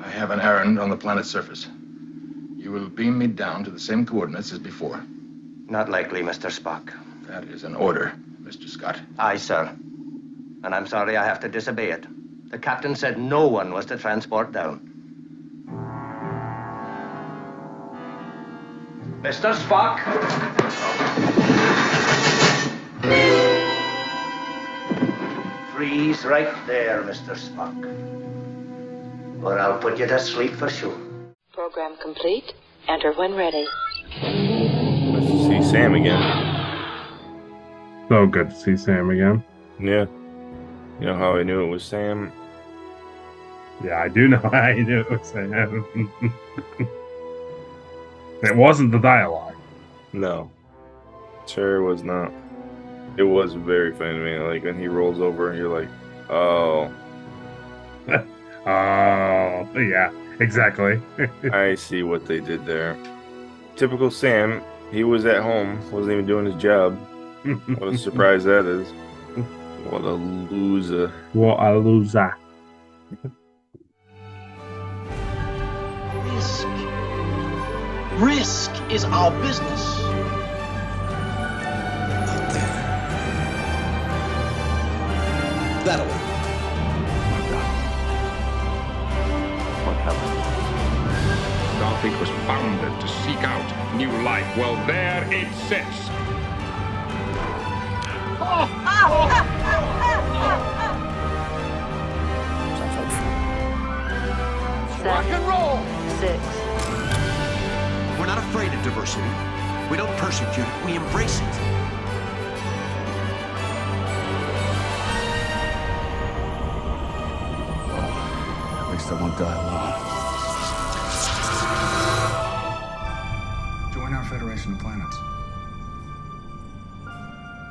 I have an errand on the planet's surface. You will beam me down to the same coordinates as before. Not likely, Mr. Spock. That is an order, Mr. Scott. Aye, sir. And I'm sorry I have to disobey it. The captain said no one was to transport down. Mr. Spock? Freeze right there, Mr. Spock. Or I'll put you to sleep for sure. Program complete. Enter when ready. Nice to see Sam again. So good to see Sam again. Yeah. You know how I knew it was Sam? Yeah, I do know how I knew it was Sam. It wasn't the dialogue. No. Sure was not. It was very funny to me. Like, when he rolls over, you're like, oh. Oh, yeah, exactly. I see what they did there. Typical Sam. He was at home, wasn't even doing his job. What a surprise that is. What a loser. What a loser. Risk. Risk is our business. Out there. That way. What happened? Starfleet was founded to seek out new life. Well, there it sits. Rock and roll. 6. We're not afraid of diversity. We don't persecute it, we embrace it. At least I won't die alone. Join our Federation of Planets.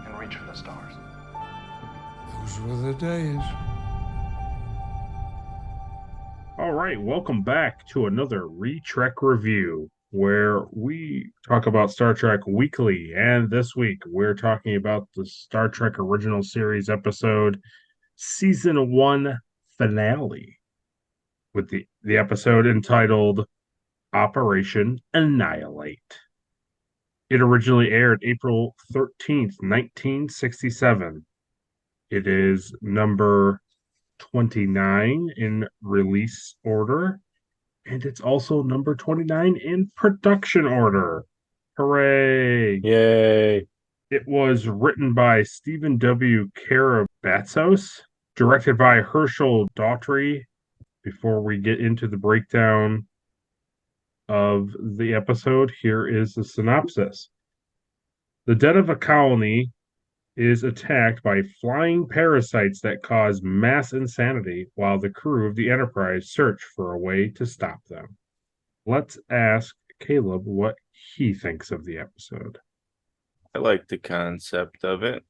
And reach for the stars. Those were the days. All right, welcome back to another Retrek review, where we talk about Star Trek weekly. And this week, we're talking about the Star Trek Original Series episode, Season 1 Finale, with the episode entitled Operation Annihilate. It originally aired April 13th, 1967. It is number 29 in release order, and it's also number 29 in production order. Hooray! Yay! It was written by Stephen W. Karabatsos, directed by Herschel Daughtry. Before we get into the breakdown of the episode, here is the synopsis. The dead of a colony is attacked by flying parasites that cause mass insanity while the crew of the Enterprise search for a way to stop them. Let's ask Caleb what he thinks of the episode. I like the concept of it.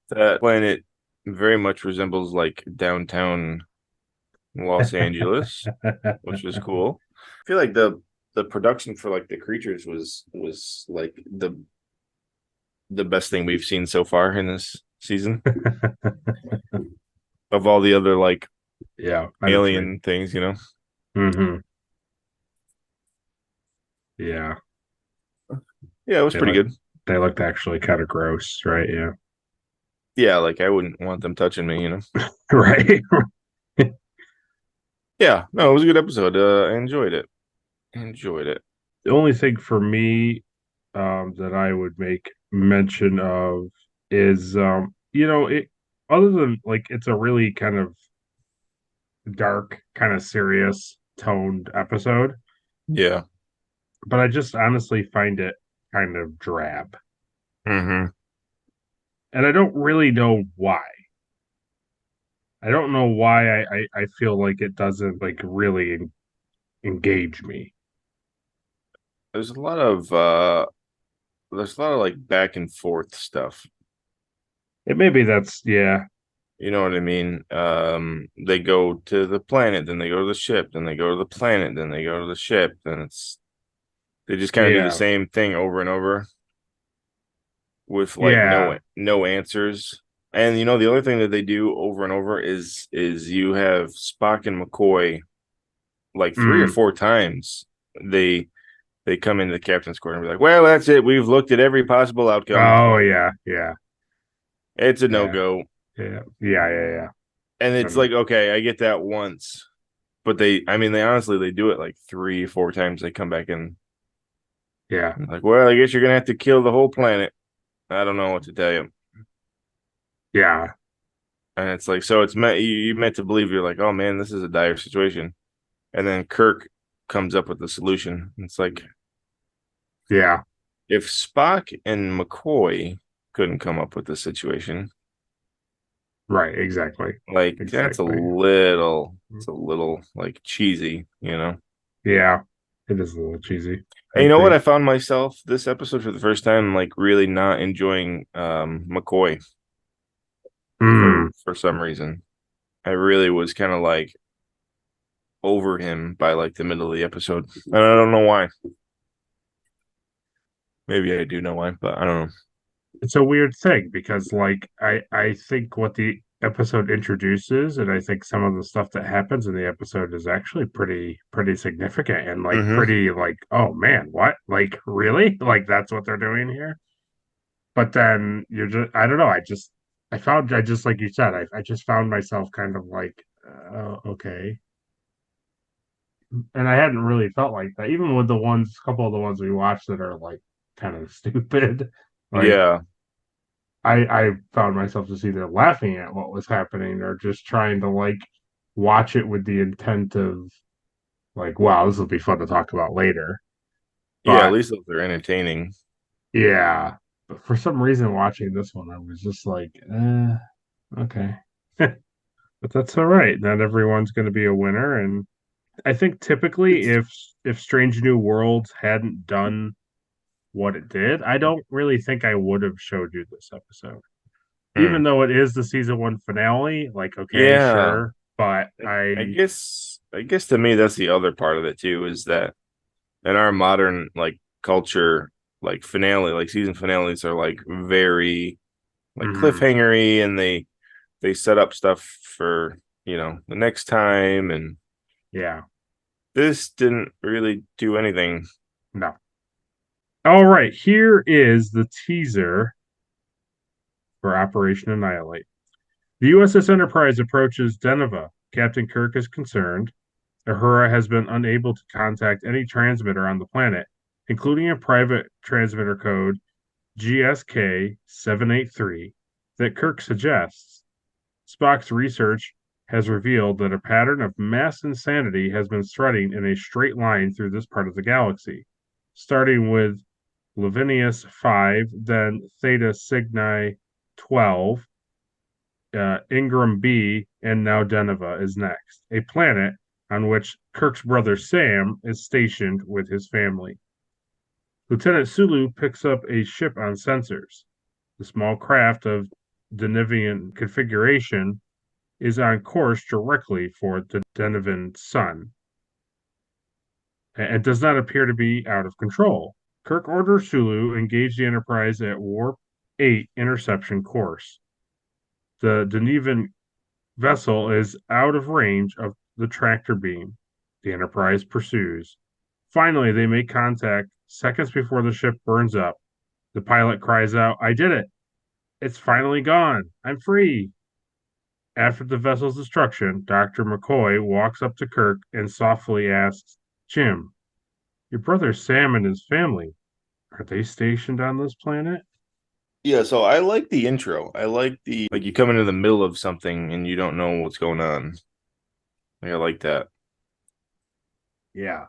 That planet very much resembles like downtown Los Angeles, which is cool. I feel like the production for like the creatures was like the best thing we've seen so far in this season. Of all the other like alien things, you know. Mm-hmm. Yeah. Yeah, it was pretty good. They looked actually kind of gross, right? Yeah. Yeah, like I wouldn't want them touching me, you know. Right. Yeah, no, it was a good episode. I enjoyed it. The only thing for me that I would make mention of is it, other than like it's a really kind of dark, kind of serious toned episode. Yeah. But I just honestly find it kind of drab. Mm-hmm. And I don't really know why. I don't know why I feel like it doesn't like really engage me. There's a lot of like back and forth stuff. It maybe that's yeah. You know what I mean? They go to the planet, then they go to the ship, then they go to the planet, then they go to the ship, then they just kind of do the same thing over and over with like no answers. And you know the other thing that they do over and over is you have Spock and McCoy like 3 or 4 times they come into the captain's quarter and be like, well, that's it. We've looked at every possible outcome. Oh, yeah. It's a no-go. Yeah. And it's like, okay, I get that once. But they honestly, they do it like 3-4 times. They come back in. Yeah. Like, well, I guess you're going to have to kill the whole planet. I don't know what to tell you. Yeah. And it's like, so it's meant, you meant to believe, you're like, oh man, this is a dire situation. And then Kirk comes up with the solution. It's like, yeah, if Spock and McCoy couldn't come up with the situation, right? Exactly. Like that's it's a little like cheesy, you know? Yeah, it is a little cheesy. And you know what? I found myself this episode for the first time, like really not enjoying McCoy for some reason. I really was kind of like over him by like the middle of the episode. And I don't know why. Maybe I do know why, but I don't know. It's a weird thing because like I think what the episode introduces, and I think some of the stuff that happens in the episode is actually pretty significant and like pretty like, oh man, what? Like really? Like that's what they're doing here? But then you're just, I don't know, I just like you said, I just found myself kind of like, okay. And I hadn't really felt like that, even with a couple of the ones we watched that are like kind of stupid. Like, yeah. I found myself just either laughing at what was happening or just trying to like watch it with the intent of like, wow, this will be fun to talk about later. But, at least they're entertaining. Yeah. But for some reason watching this one, I was just like, okay. But that's all right. Not everyone's gonna be a winner. And I think typically if Strange New Worlds hadn't done what it did, I don't really think I would have showed you this episode. Even though it is the season 1 finale, like, okay, sure. But I guess to me that's the other part of it too, is that in our modern like culture, like finale, like season finales are like very like cliffhangery, and they set up stuff for, you know, the next time, and this didn't really do anything. No. All right, here is the teaser for Operation Annihilate. The USS Enterprise approaches Deneva. Captain Kirk is concerned. Uhura has been unable to contact any transmitter on the planet, including a private transmitter code GSK 783 that Kirk suggests. Spock's research has revealed that a pattern of mass insanity has been threading in a straight line through this part of the galaxy, starting with Lavinius 5, then Theta Cygni 12, Ingram B, and now Deneva is next, a planet on which Kirk's brother Sam is stationed with his family. Lieutenant Sulu picks up a ship on sensors. The small craft of Denevian configuration is on course directly for the Denevan sun and does not appear to be out of control. Kirk orders Sulu engage the Enterprise at warp 8 interception course. The Denevan vessel is out of range of the tractor beam. The Enterprise pursues. Finally, they make contact seconds before the ship burns up. The pilot cries out, "I did it! It's finally gone! I'm free!" After the vessel's destruction, Dr. McCoy walks up to Kirk and softly asks, "Jim, your brother Sam and his family, are they stationed on this planet?" Yeah, so I like the intro. I like you come into the middle of something and you don't know what's going on. I like that. Yeah.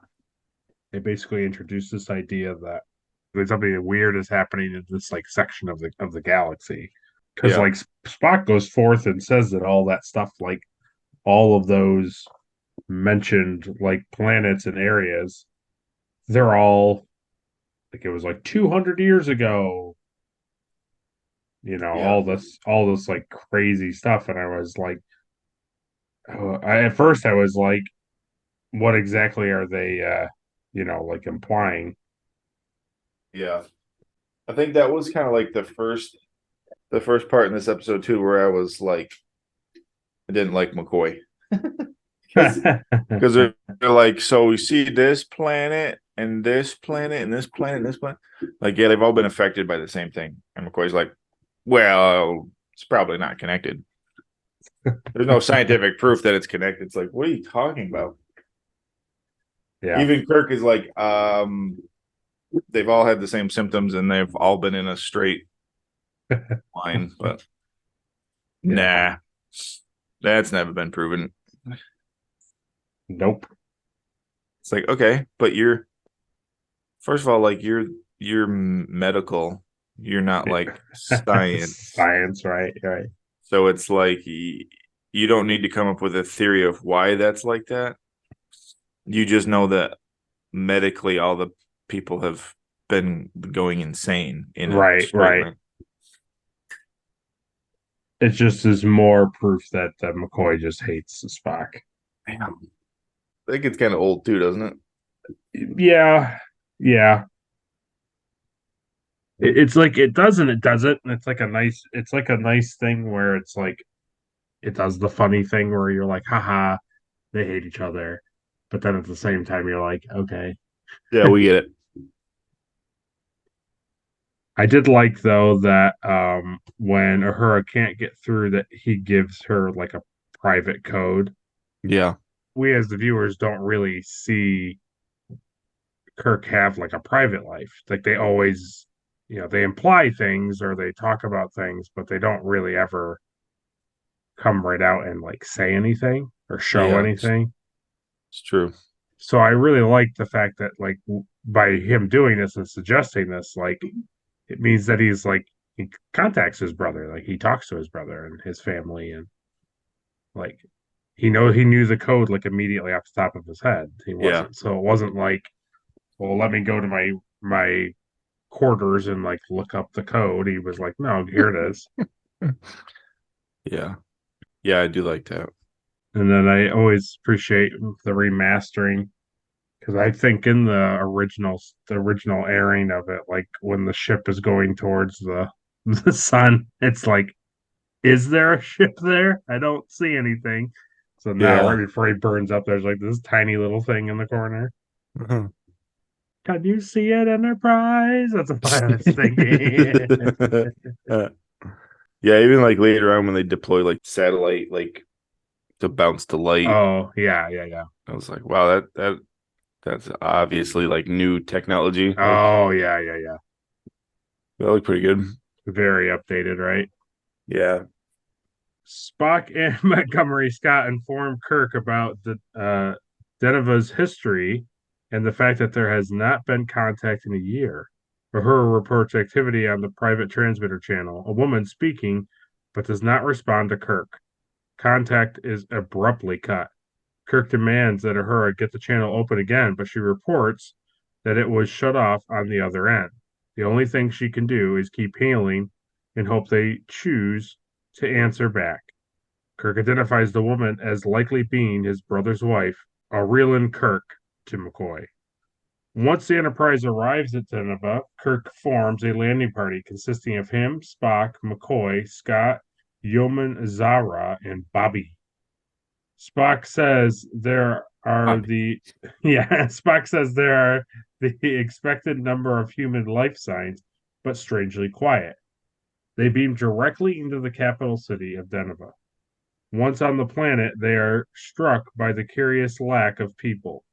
They basically introduce this idea that something weird is happening in this like section of the galaxy. Because like Spock goes forth and says that all that stuff, like all of those mentioned like planets and areas, they're all like, it was like 200 years ago. You know, all this like crazy stuff. And I was like, at first I was like, what exactly are they, like implying? Yeah. I think that was kind of like the first part in this episode too, where I was like, I didn't like McCoy. Because they're like, so we see this planet and this planet and this planet and this planet. Like, yeah, they've all been affected by the same thing. And McCoy's like, well, it's probably not connected. There's no scientific proof that it's connected. It's like, what are you talking about? Yeah. Even Kirk is like, they've all had the same symptoms and they've all been in a straight line, but nah, that's never been proven. Nope. It's like, okay, but you're, first of all, like you're medical, you're not like science. Science, right? So it's like you don't need to come up with a theory of why that's like that. You just know that medically all the people have been going insane in right. line. It just is more proof that McCoy just hates Spock. Damn. I think it's kind of old too, doesn't it? Yeah. It's like it doesn't. And it's like a nice thing where it's like it does the funny thing where you're like, haha, they hate each other. But then at the same time, you're like, okay. Yeah, we get it. I did like though that when Uhura can't get through, that he gives her like a private code. Yeah. We as the viewers don't really see Kirk have like a private life. Like they always, they imply things or they talk about things, but they don't really ever come right out and like say anything or show anything. It's true. So I really like the fact that like by him doing this and suggesting this, like it means that he's like he contacts his brother, like he talks to his brother and his family, and like he knew the code like immediately off the top of his head. So it wasn't like, well, let me go to my quarters and like look up the code. He was like, no, here it is. Yeah, I do like that. And then I always appreciate the remastering because I think in the original airing of it, like when the ship is going towards the sun, it's like, is there a ship there? I don't see anything. So now, right before he burns up, there's like this tiny little thing in the corner. Can you see it, Enterprise? That's what I was thinking. Yeah, even like later on when they deploy like satellite, like to bounce to light. Oh yeah. I was like, wow, that's obviously like new technology. Oh yeah. That looked pretty good. Very updated, right? Yeah. Spock and Montgomery Scott informed Kirk about the Denova's history and the fact that there has not been contact in a year. Uhura reports activity on the private transmitter channel, a woman speaking, but does not respond to Kirk. Contact is abruptly cut. Kirk demands that Uhura get the channel open again, but she reports that it was shut off on the other end. The only thing she can do is keep hailing and hope they choose to answer back. Kirk identifies the woman as likely being his brother's wife, Aurelin Kirk, to McCoy. Once the Enterprise arrives at Deneva, Kirk forms a landing party consisting of him, Spock, McCoy, Scott, Yeoman Zara, and Bobby. Spock says there are the expected number of human life signs, but strangely quiet. They beam directly into the capital city of Deneva. Once on the planet, they are struck by the curious lack of people.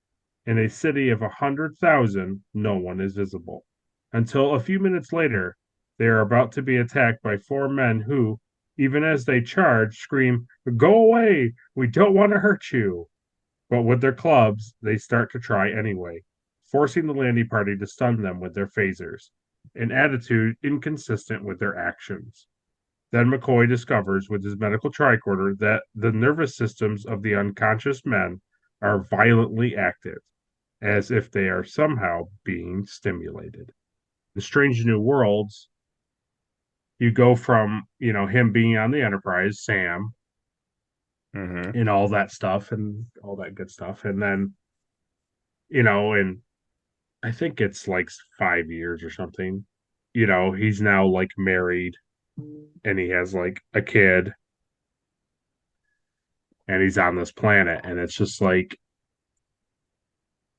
In a city of 100,000, no one is visible. Until a few minutes later, they are about to be attacked by four men who, even as they charge, scream, "Go away! We don't want to hurt you!" But with their clubs, they start to try anyway, forcing the landing party to stun them with their phasers, an attitude inconsistent with their actions. Then McCoy discovers with his medical tricorder that the nervous systems of the unconscious men are violently active, as if they are somehow being stimulated. In Strange New Worlds, you go from, him being on the Enterprise, Sam, and all that stuff and all that good stuff. And then, and I think it's like 5 years or something, he's now like married and he has like a kid. and he's on this planet, and it's just like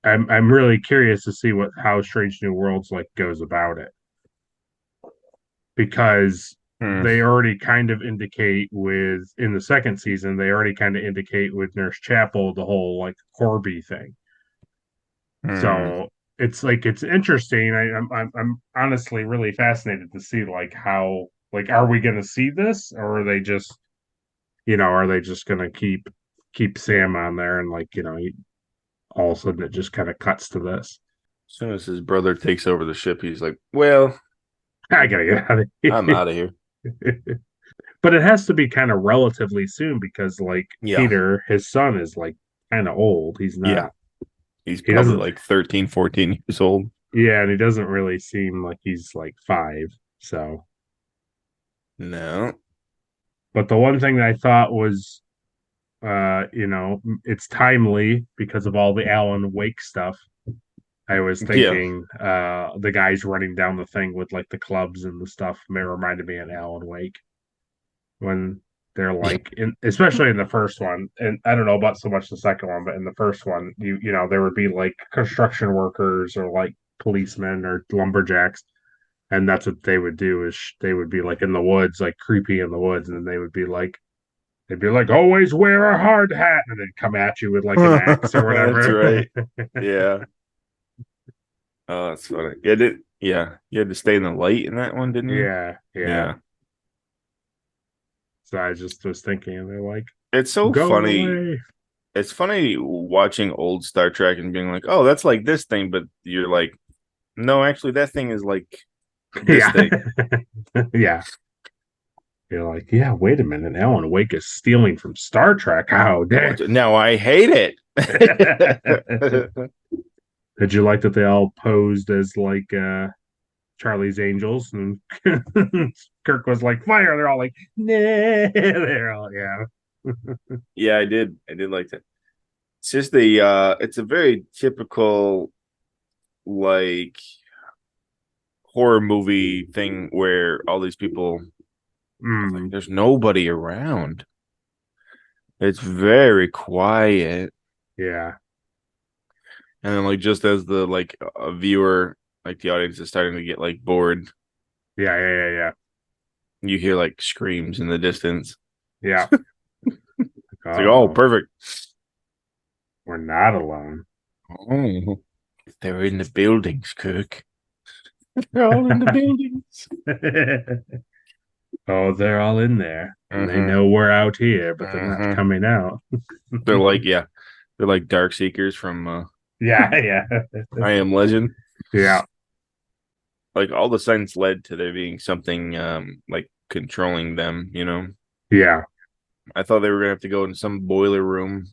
I'm really curious to see how Strange New Worlds like goes about it, because they already kind of indicate in the second season, they already kind of indicate with Nurse Chapel the whole like Corby thing. So it's like it's interesting. I'm honestly really fascinated to see like how like are we going to see this, or are they just going to keep Sam on there, and like all of a sudden it just kind of cuts to this. As soon as his brother takes over the ship, he's like, "Well, I gotta get out of here. I'm out of here." But it has to be kind of relatively soon because like Peter, his son, is like kind of old. He's not. Yeah. He's probably like 13, 14 years old. Yeah, and he doesn't really seem like he's like 5. So no. But the one thing that I thought was, it's timely because of all the Alan Wake stuff. I was thinking the guys running down the thing with like the clubs and the stuff reminded me of Alan Wake when they're like, especially in the first one, and I don't know about so much the second one, but in the first one, there would be like construction workers or like policemen or lumberjacks, and that's what they would do is they would be like in the woods, like creepy in the woods, and then they'd be like, always wear a hard hat, and they'd come at you with like an axe or whatever. That's right. Yeah. Oh, that's funny. Yeah, you had to stay in the light in that one, didn't you? Yeah. So I just was thinking, they're like, it's so funny. Away. It's funny watching old Star Trek and being like, oh, that's like this thing, but you're like, no, actually, that thing is like this thing. Yeah. You're like, yeah, wait a minute. Alan Wake is stealing from Star Trek. How dare? Now I hate it. Did you like that they all posed as like Charlie's Angels, and Kirk was like, fire. They're all like, nah. They're all, Yeah, I did like that. It's just it's a very typical like horror movie thing where all these people, like, there's nobody around. It's very quiet. Yeah. And then like just as the like a viewer, like the audience is starting to get like bored. Yeah. You hear like screams in the distance. Yeah. It's like, oh, perfect. We're not alone. Oh, they're in the buildings, Kirk. They're all in the buildings. Oh, they're all in there. And they know we're out here, but they're not coming out. They're like Dark Seekers from yeah. I Am Legend. Yeah. Like all the signs led to there being something like controlling them, Yeah. I thought they were gonna have to go in some boiler room.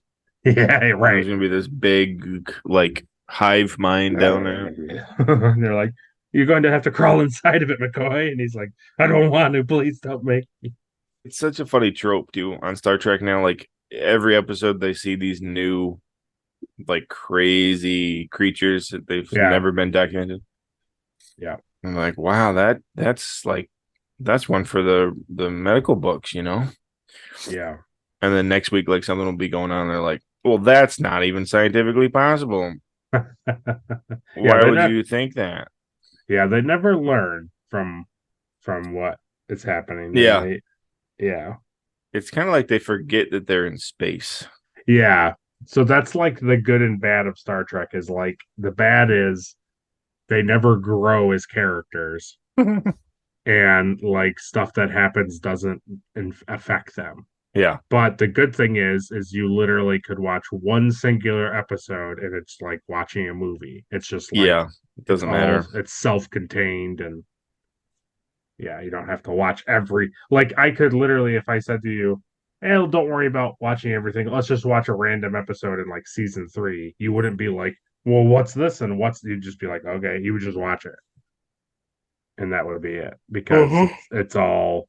Yeah, right. There's gonna be this big like hive mind down there. They're like, you're going to have to crawl inside of it, McCoy. And he's like, I don't want to. Please don't make me. It's such a funny trope too on Star Trek now. Like every episode, they see these new, like crazy creatures that they've never been documented. Yeah, I'm like, wow, that's one for the medical books, Yeah. And then next week, like something will be going on. They're like, well, that's not even scientifically possible. Why would you think that? Yeah, they never learn from what is happening. Yeah. Yeah. It's kind of like they forget that they're in space. Yeah. So that's like the good and bad of Star Trek is like the bad is they never grow as characters and like stuff that happens doesn't affect them. Yeah. But the good thing is you literally could watch one singular episode and it's like watching a movie. It's just like, it doesn't matter. It's self-contained and you don't have to watch like I could literally, if I said to you, hey, don't worry about watching everything. Let's just watch a random episode in like season 3. You wouldn't be like, well, what's this? And you'd just be like, okay, you would just watch it. And that would be it because it's all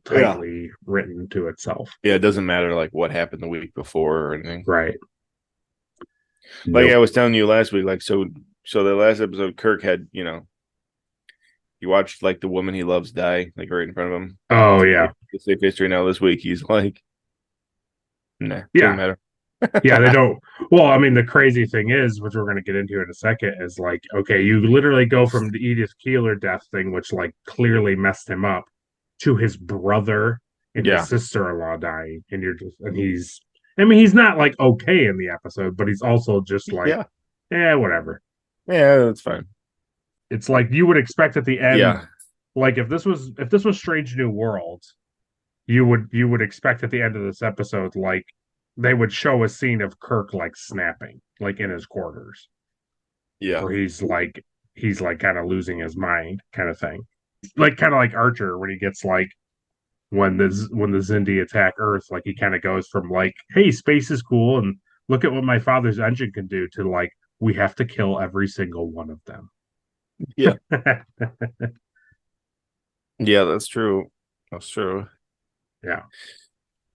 tightly written to itself. Yeah, it doesn't matter like what happened the week before or anything. Right. Like I was telling you last week, like so the last episode, Kirk had, you watched like the woman he loves die, like right in front of him. Oh yeah. To save history now this week, he's like, Nah, Yeah. doesn't matter. Yeah, they don't. Well, I mean, the crazy thing is, which we're going to get into in a second, is like, okay, you literally go from the Edith Keeler death thing, which like clearly messed him up, to his brother and Yeah. his sister-in-law dying, and he's, I mean, he's not like okay in the episode, but he's also just like, whatever. Yeah, that's fine. It's like you would expect at the end, Yeah. like if this was Strange New Worlds, you would expect at the end of this episode, like they would show a scene of Kirk like snapping, like in his quarters. Yeah. Where he's like kind of losing his mind kind of thing. Like kind of like Archer when he gets like when the Zindi attack Earth, like he kind of goes from like, hey, space is cool and look at what my father's engine can do to like, we have to kill every single one of them. Yeah. Yeah, that's true. That's true. Yeah.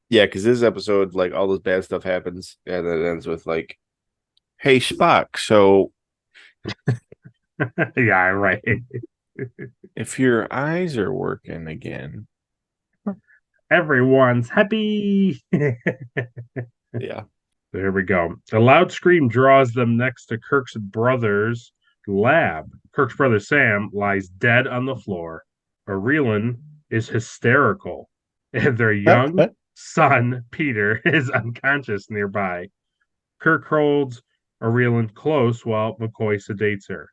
Yeah, because this episode, like all this bad stuff happens, and then it ends with like, "Hey Spock, so yeah, right. if your eyes are working again, everyone's happy." Yeah. So here we go. A loud scream draws them next to Kirk's brother's lab. Kirk's brother Sam lies dead on the floor. Aurelin is hysterical, and their young son, Peter, is unconscious nearby. Kirk holds Aurelin close while McCoy sedates her.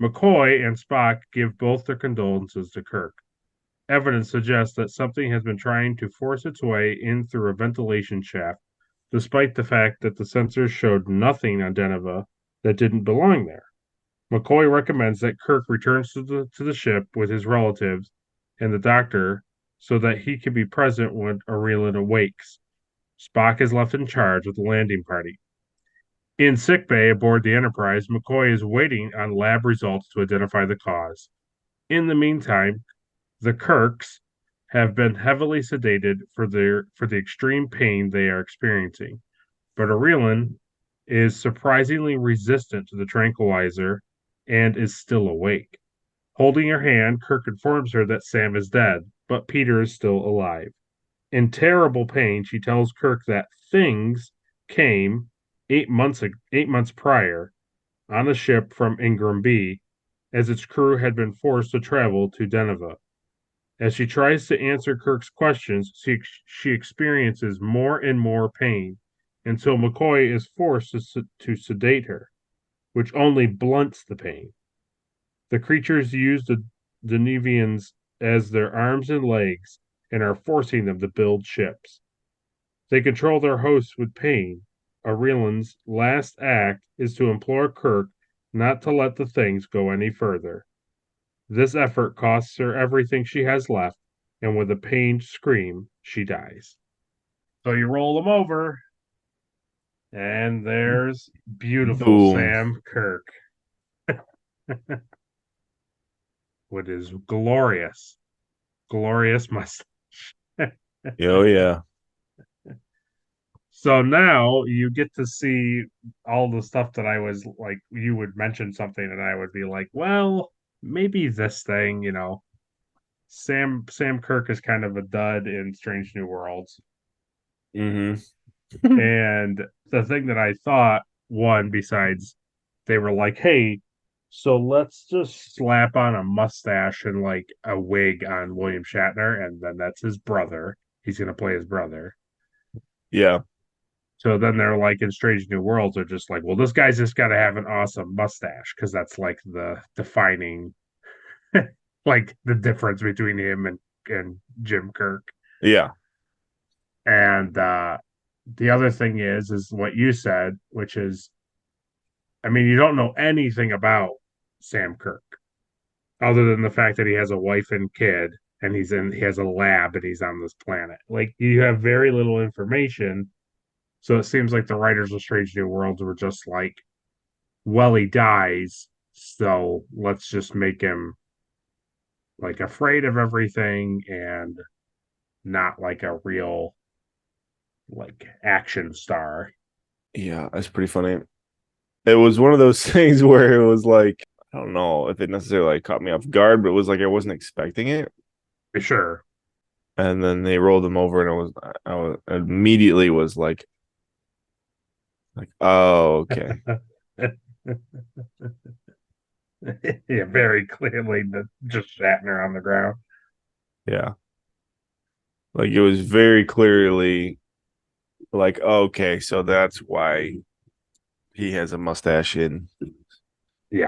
McCoy and Spock give both their condolences to Kirk. Evidence suggests that something has been trying to force its way in through a ventilation shaft, despite the fact that the sensors showed nothing on Deneva that didn't belong there. McCoy recommends that Kirk returns to the ship with his relatives and the doctor so that he can be present when Aurelin awakes. Spock is left in charge of the landing party. In sickbay aboard the Enterprise, McCoy is waiting on lab results to identify the cause. In the meantime, the Kirks have been heavily sedated for the extreme pain they are experiencing, but Aurelin is surprisingly resistant to the tranquilizer and is still awake. Holding her hand, Kirk informs her that Sam is dead, but Peter is still alive. In terrible pain, she tells Kirk that things came 8 months prior on a ship from Ingram B, as its crew had been forced to travel to Deneva. As she tries to answer Kirk's questions, she experiences more and more pain until McCoy is forced to sedate her, which only blunts the pain. The creatures use the Denevians as their arms and legs and are forcing them to build ships. They control their hosts with pain. Aurelin's last act is to implore Kirk not to let the things go any further. This effort costs her everything she has left, and with a pained scream, she dies. So you roll them over, and there's beautiful Boom. Sam Kirk. What is glorious mustache. Oh yeah. So now you get to see all the stuff that I was like, you would mention something and I would be like, well, maybe this thing, Sam Kirk is kind of a dud in Strange New Worlds. Mm-hmm. And the thing that I thought, one, besides they were like, hey, so let's just slap on a mustache and like a wig on William Shatner, and then that's his brother. He's going to play his brother. Yeah. So then they're like in Strange New Worlds, they're just like, well, this guy's just got to have an awesome mustache because that's like the defining, like the difference between him and Jim Kirk. Yeah. And the other thing is what you said, which is, I mean, you don't know anything about Sam Kirk other than the fact that he has a wife and kid and he has a lab and he's on this planet. Like you have very little information. So it seems like the writers of Strange New Worlds were just like, well, he dies, so let's just make him like afraid of everything and not like a real like action star. Yeah, that's pretty funny. It was one of those things where it was like, I don't know if it necessarily like caught me off guard, but it was like I wasn't expecting it. Sure. And then they rolled him over, and I was immediately was like, oh, okay. Yeah, very clearly just Shatner on the ground. Yeah. Like it was very clearly like, okay, so that's why he has a mustache in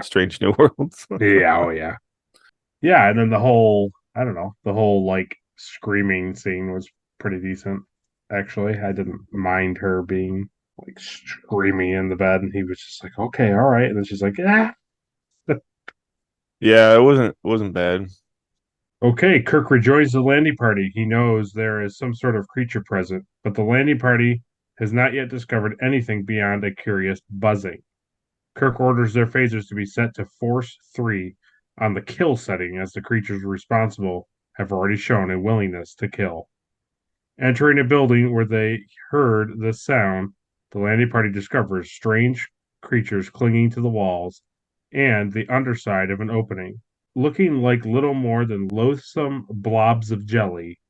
Strange New Worlds. Yeah, oh yeah. Yeah, and then the whole, I don't know, the whole like screaming scene was pretty decent, actually. I didn't mind her being like screaming in the bed, and he was just like, okay, all right. And then she's like, ah. Yeah, it wasn't bad. Okay, Kirk rejoins the landing party. He knows there is some sort of creature present, but the landing party has not yet discovered anything beyond a curious buzzing. Kirk orders their phasers to be set to Force 3 on the kill setting, as the creatures responsible have already shown a willingness to kill. Entering a building where they heard the sound, the landing party discovers strange creatures clinging to the walls and the underside of an opening. Looking like little more than loathsome blobs of jelly,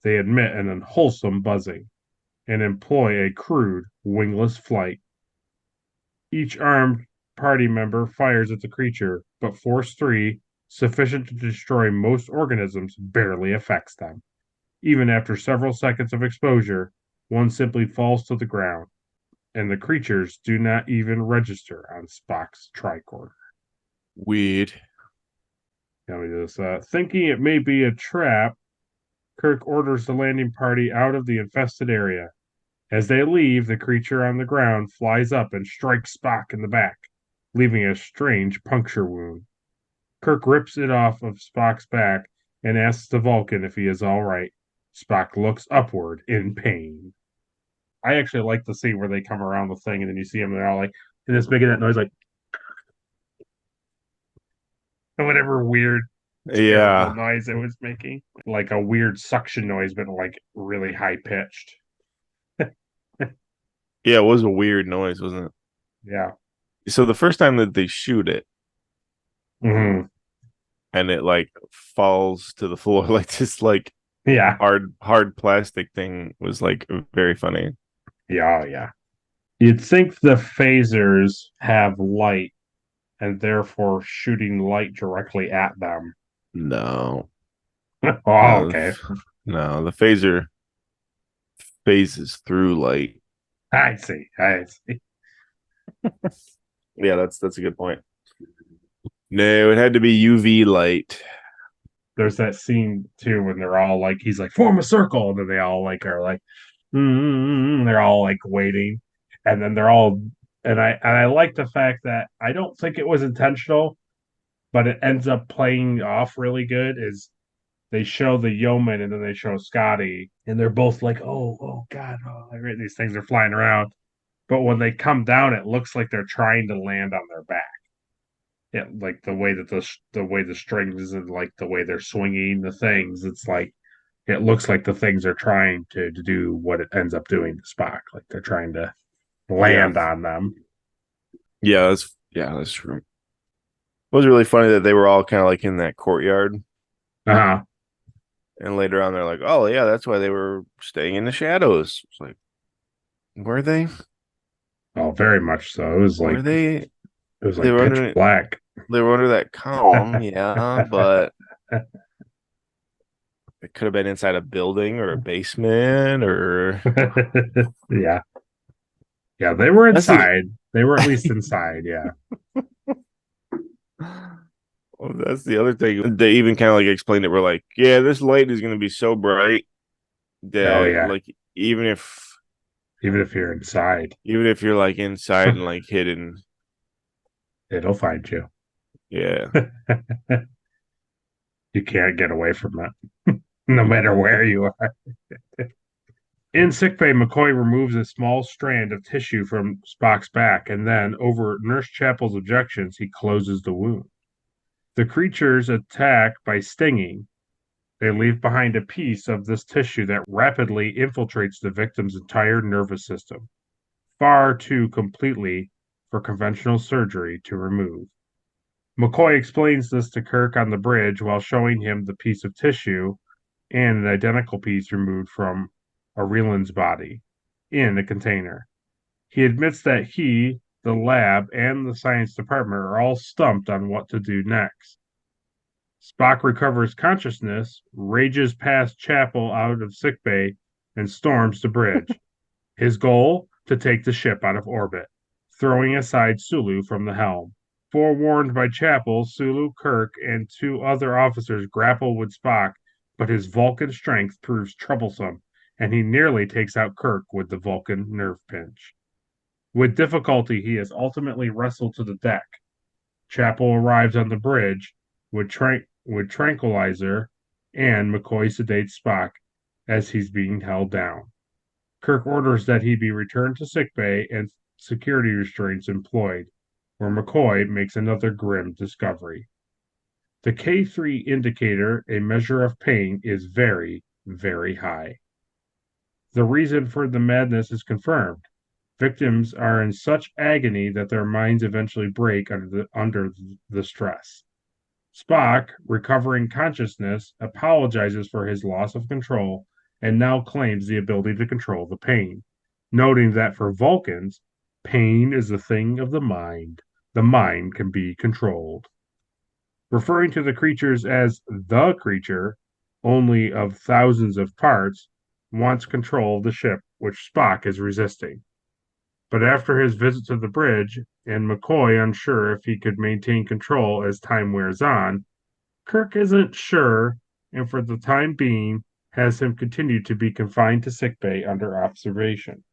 they emit an unwholesome buzzing and employ a crude, wingless flight. Each armed party member fires at the creature, but Force 3, sufficient to destroy most organisms, barely affects them. Even after several seconds of exposure, one simply falls to the ground, and the creatures do not even register on Spock's tricorder. Weird. Thinking it may be a trap, Kirk orders the landing party out of the infested area. As they leave, the creature on the ground flies up and strikes Spock in the back, leaving a strange puncture wound. Kirk rips it off of Spock's back and asks the Vulcan if he is all right. Spock looks upward in pain. I actually like the scene where they come around the thing and then you see them, they're all like, and it's making that noise like, whatever weird terrible noise it was making, like a weird suction noise, but like really high pitched. Yeah, it was a weird noise, wasn't it? Yeah. So the first time that they shoot it, and it like falls to the floor like this, like hard plastic thing was like very funny. Yeah, yeah. You'd think the phasers have light and therefore shooting light directly at them. No. Okay. No, the phaser phases through light. I see. Yeah, that's a good point. No, it had to be UV light. There's that scene too when they're all like, he's like, form a circle, and then they all like are like, they're all like waiting, and then they're all, and I like the fact that I don't think it was intentional, but it ends up playing off really good. Is they show the yeoman and then they show Scotty, and they're both like, oh God, these things are flying around. But when they come down, it looks like they're trying to land on their back. Yeah, like the way that the way the strings and like the way they're swinging the things, it's like it looks like the things are trying to do what it ends up doing to Spock. Like they're trying to land on them. Yeah, that's true. It was really funny that they were all kind of like in that courtyard. Uh-huh. And later on, they're like, "Oh yeah, that's why they were staying in the shadows." It's like, were they? Oh, very much so. It was like, were they? It was like they were pitch black. They were under that column, yeah, but it could have been inside a building or a basement or yeah. Yeah, they were inside. They were at least inside, yeah. Well, that's the other thing. They even kind of like explained it. We're like, yeah, this light is going to be so bright that like even if you're inside, even if you're like inside and like hidden, it'll find you. Yeah. You can't get away from that, no matter where you are. In sickbay, McCoy removes a small strand of tissue from Spock's back, and then, over Nurse Chapel's objections, he closes the wound. The creatures attack by stinging. They leave behind a piece of this tissue that rapidly infiltrates the victim's entire nervous system, far too completely for conventional surgery to remove. McCoy explains this to Kirk on the bridge while showing him the piece of tissue and an identical piece removed from Areland's body in a container. He admits that he, the lab, and the science department are all stumped on what to do next. Spock recovers consciousness, rages past Chapel out of sickbay, and storms the bridge. His goal? To take the ship out of orbit, throwing aside Sulu from the helm. Forewarned by Chapel, Sulu, Kirk, and 2 other officers grapple with Spock, but his Vulcan strength proves troublesome, and he nearly takes out Kirk with the Vulcan nerve pinch. With difficulty, he is ultimately wrestled to the deck. Chapel arrives on the bridge with tranquilizer, and McCoy sedates Spock as he's being held down. Kirk orders that he be returned to sickbay and security restraints employed, where McCoy makes another grim discovery. The K3 indicator, a measure of pain, is very, very high. The reason for the madness is confirmed. Victims are in such agony that their minds eventually break under the stress. Spock, recovering consciousness, apologizes for his loss of control and now claims the ability to control the pain, noting that for Vulcans, pain is a thing of the mind. The mind can be controlled. Referring to the creatures as the creature, only of thousands of parts, wants control of the ship, which Spock is resisting. But after his visit to the bridge, and McCoy unsure if he could maintain control as time wears on, Kirk isn't sure, and for the time being, has him continue to be confined to sickbay under observation.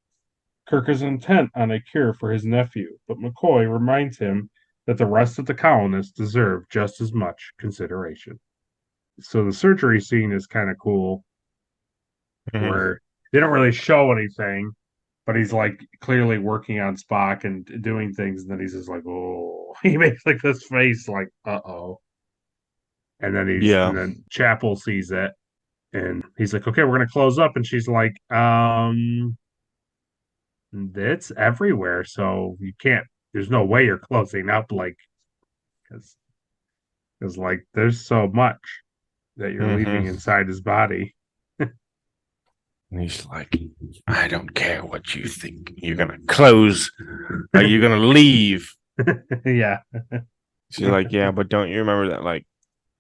Kirk is intent on a cure for his nephew, but McCoy reminds him that the rest of the colonists deserve just as much consideration. So the surgery scene is kind of cool, where they don't really show anything, but he's like clearly working on Spock and doing things, and then he's just like, oh, he makes like this face like, uh-oh. And then and then Chapel sees it, and he's like, okay, we're gonna close up, and she's like, it's everywhere, so you can't, there's no way you're closing up, like, because like there's so much that you're leaving inside his body. And he's like, I don't care what you think. You're going to close. Are you going to leave? Yeah. She's like, yeah, but don't you remember that, like,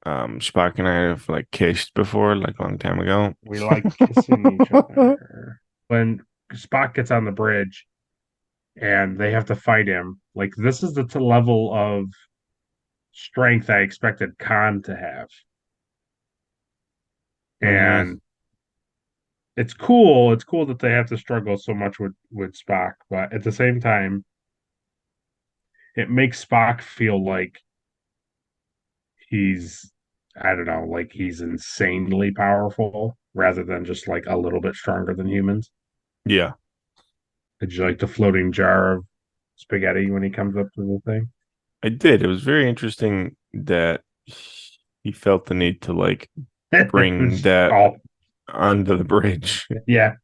Spock and I have, like, kissed before, like, a long time ago? We like kissing each other. When Spock gets on the bridge and they have to fight him, like, this is the level of strength I expected Khan to have. And it's cool. It's cool that they have to struggle so much with Spock, but at the same time, it makes Spock feel like he's, I don't know, like he's insanely powerful rather than just like a little bit stronger than humans. Yeah. Did you like the floating jar of spaghetti when he comes up to the thing? I did. It was very interesting that he felt the need to like bring that onto the bridge. Yeah.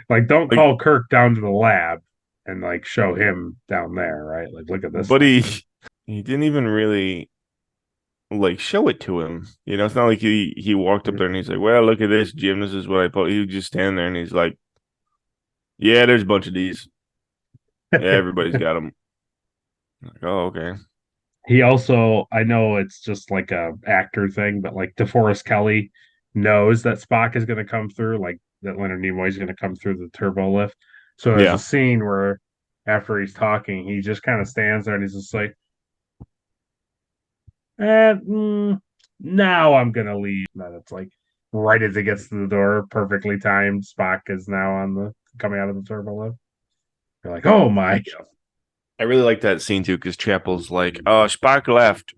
Like, don't call Kirk down to the lab and like show him down there, right? Like, look at this. But he didn't even really like show it to him. You know, it's not like he walked up there and he's like, well, look at this, Jim. This is what I put. He would just stand there and he's like, yeah, there's a bunch of these. Yeah, everybody's got them. Like, oh, okay. He also, I know it's just like a actor thing, but like DeForest Kelly knows that Spock is going to come through, like that Leonard Nimoy is going to come through the turbo lift. So there's a scene where after he's talking, he just kind of stands there and he's just like, now I'm going to leave. And it's like right as he gets to the door, perfectly timed, Spock is now coming out of the turbo lift. You're like, oh my God. I really like that scene too, because Chapel's like, oh, Spock left.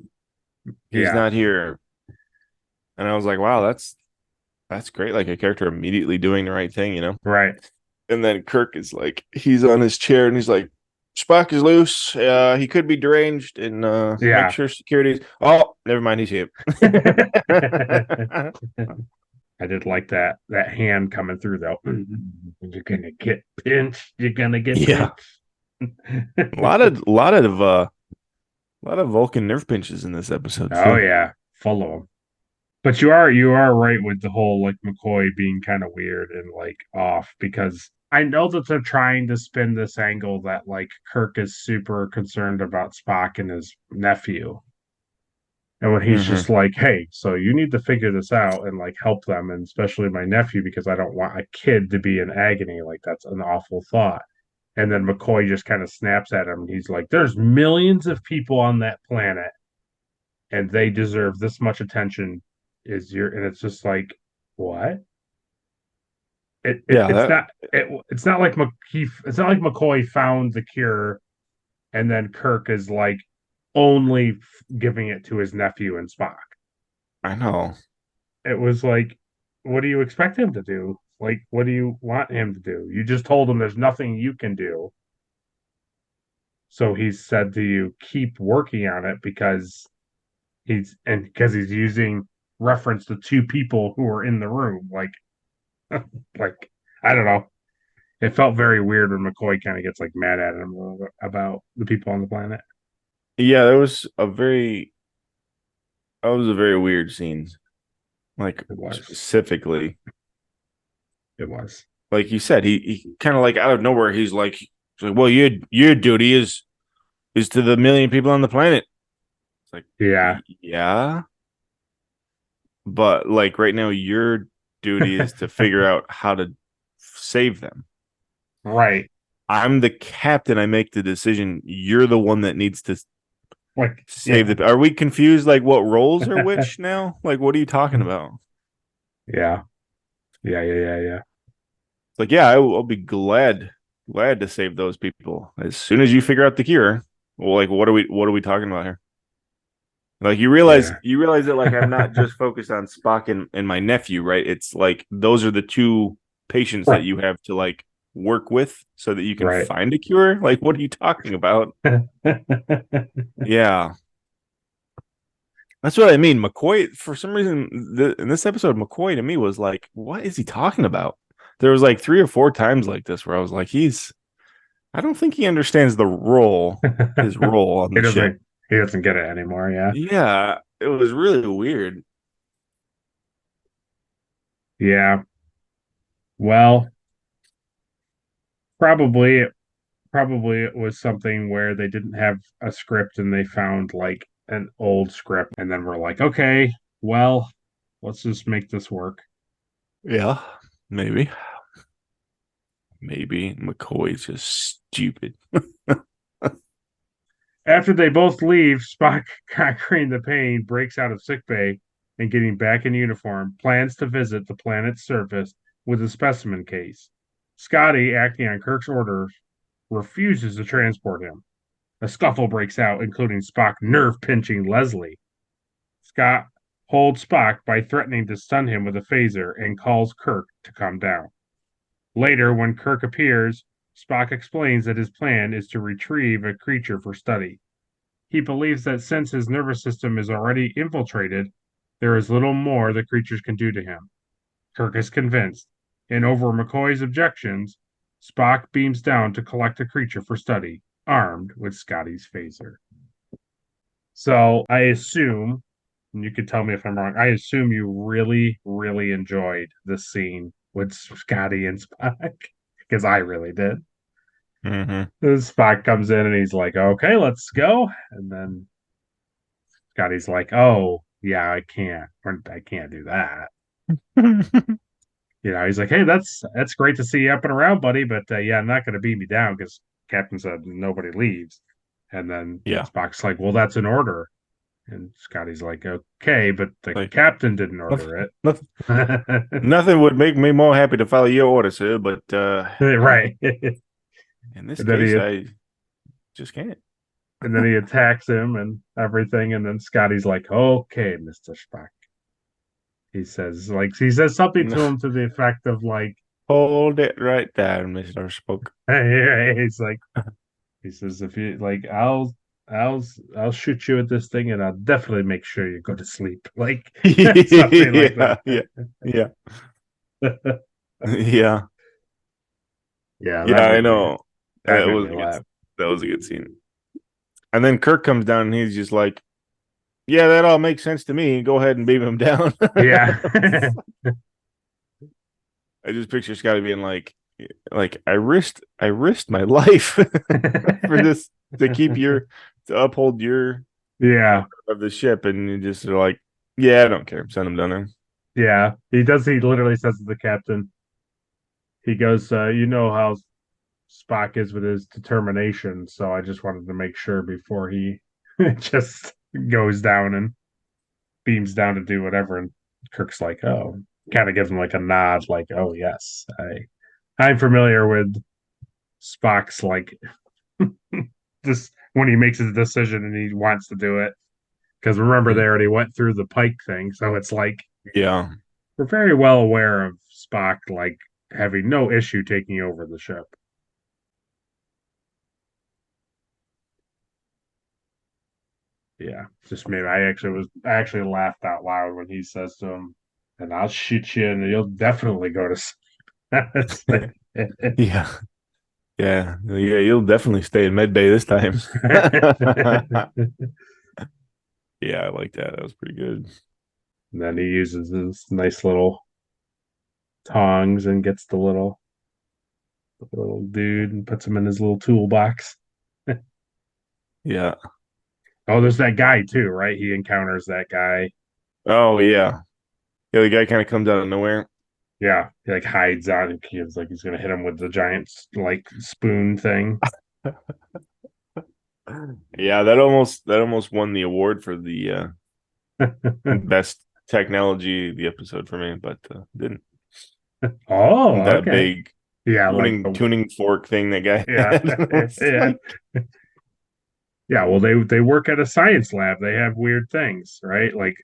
He's not here. And I was like, wow, that's great. Like a character immediately doing the right thing, you know? Right. And then Kirk is like, he's on his chair and he's like, Spock is loose. He could be deranged and make sure security's. Oh, never mind, he's here. I did like that hand coming through though. You're gonna get pinched. You're gonna get pinched. a lot of Vulcan nerve pinches in this episode. Oh yeah, full of them. But you are right with the whole like McCoy being kind of weird and like off because I know that they're trying to spin this angle that like Kirk is super concerned about Spock and his nephew. And when he's Hmm. just like, hey, so you need to figure this out and like help them, and especially my nephew, because I don't want a kid to be in agony. Like, that's an awful thought. And then McCoy just kind of snaps at him. He's like, there's millions of people on that planet, and they deserve this much attention. And it's just like, what? Yeah, that It's not like it's not like McCoy found the cure and then Kirk is like only giving it to his nephew and Spock. I know. It was like, what do you expect him to do? Like, what do you want him to do? You just told him there's nothing you can do. So he said to you, keep working on it because he's using reference to two people who were in the room. Like I don't know. It felt very weird when McCoy kind of gets like mad at him a little bit about the people on the planet. Yeah, that was a very weird scene. Like It was. specifically, It was. like you said, he kind of like out of nowhere, he's like, well, your duty is to the million people on the planet. It's like, Yeah. yeah, but like right now, your duty is to figure out how to save them. Right. I'm the captain. I make the decision. You're the one that needs to Like, save yeah. the. Are we confused? Like, what roles are which now? Like, what are you talking about? Yeah. Yeah. It's like, yeah, I'll be glad to save those people as soon as you figure out the cure. Well, like, what are we talking about here? Like, Yeah. you realize that like I'm not just focused on Spock and my nephew, right? It's like those are the two patients that Right. you have to like work with so that you can Right. find a cure. Like, what are you talking about? Yeah. That's what I mean. McCoy, for some reason, in this episode, McCoy to me was like, what is he talking about? There was like 3 or 4 times like this where I was like, I don't think he understands his role on he the ship. doesn't he doesn't get it anymore, yeah. Yeah, it was really weird. Yeah. Well, probably probably it was something where they didn't have a script and they found like an old script and then we're like, okay, well, let's just make this work. Yeah, maybe. Maybe McCoy's just stupid. After they both leave, Spock, conquering the pain, breaks out of sickbay and getting back in uniform, plans to visit the planet's surface with a specimen case. Scotty, acting on Kirk's orders, refuses to transport him. A scuffle breaks out, including Spock nerve pinching Leslie. Scott holds Spock by threatening to stun him with a phaser and calls Kirk to calm down. Later, when Kirk appears, Spock explains that his plan is to retrieve a creature for study. He believes that since his nervous system is already infiltrated, there is little more the creatures can do to him. Kirk is convinced, and over McCoy's objections, Spock beams down to collect a creature for study, armed with Scotty's phaser. So I assume, and you could tell me if I'm wrong, I assume you really, really enjoyed this scene with Scotty and Spock, because I really did. Mm-hmm. Spock comes in and he's like, okay, let's go. And then Scotty's like, oh, yeah, I can't do that. He's like, hey, that's great to see you up and around, buddy. But yeah, I'm not going to beat me down because Captain said nobody leaves. And then Yeah. Spock's like, well, that's an order. And Scotty's like, okay, but the Like, captain didn't order it. Nothing would make me more happy to follow your orders, sir, but Right. in this And then case, I just can't. and then he attacks him and everything. And then Scotty's like, okay, Mr. Spock. He says something to him to the effect of like, Hold it right there, Mr. Spock. he's like, he says, if you like, I'll shoot you at this thing and I'll definitely make sure you go to sleep. Like something like that. Yeah. Yeah. Yeah, I know. That made me laugh. That was a good scene. And then Kirk comes down and he's just like, Yeah, that all makes sense to me. Go ahead and beam him down. Yeah. I just picture Scotty being like I risked my life for this to uphold your Yeah. of the ship, and you just are like, yeah, I don't care. Send him down there. Yeah. He literally says to the captain, he goes, you know how Spock is with his determination, so I just wanted to make sure before he just goes down and beams down to do whatever. And Kirk's like, oh, kind of gives him like a nod, like, oh yes, I'm familiar with Spock's like this when he makes his decision and he wants to do it. Because remember, they already went through the Pike thing, so it's like Yeah. we're very well aware of Spock like having no issue taking over the ship. Yeah, just maybe I actually laughed out loud when he says to him, "And I'll shoot you, and you'll definitely go to sleep." Yeah. Yeah. Yeah. You'll definitely stay in med bay this time. Yeah, I like that. That was pretty good. And then he uses his nice little tongs and gets the little dude and puts him in his little toolbox. Yeah. Oh, there's that guy too, right? He encounters that guy. Oh yeah. Yeah, the guy kind of comes out of nowhere. Yeah, he like hides on and he's like he's gonna hit him with the giant like spoon thing. Yeah, that almost won the award for the best technology of the episode for me, but didn't. Oh, That okay. big Yeah, tuning fork thing that guy yeah, had. yeah. Yeah, well, they work at a science lab. They have weird things, right? Like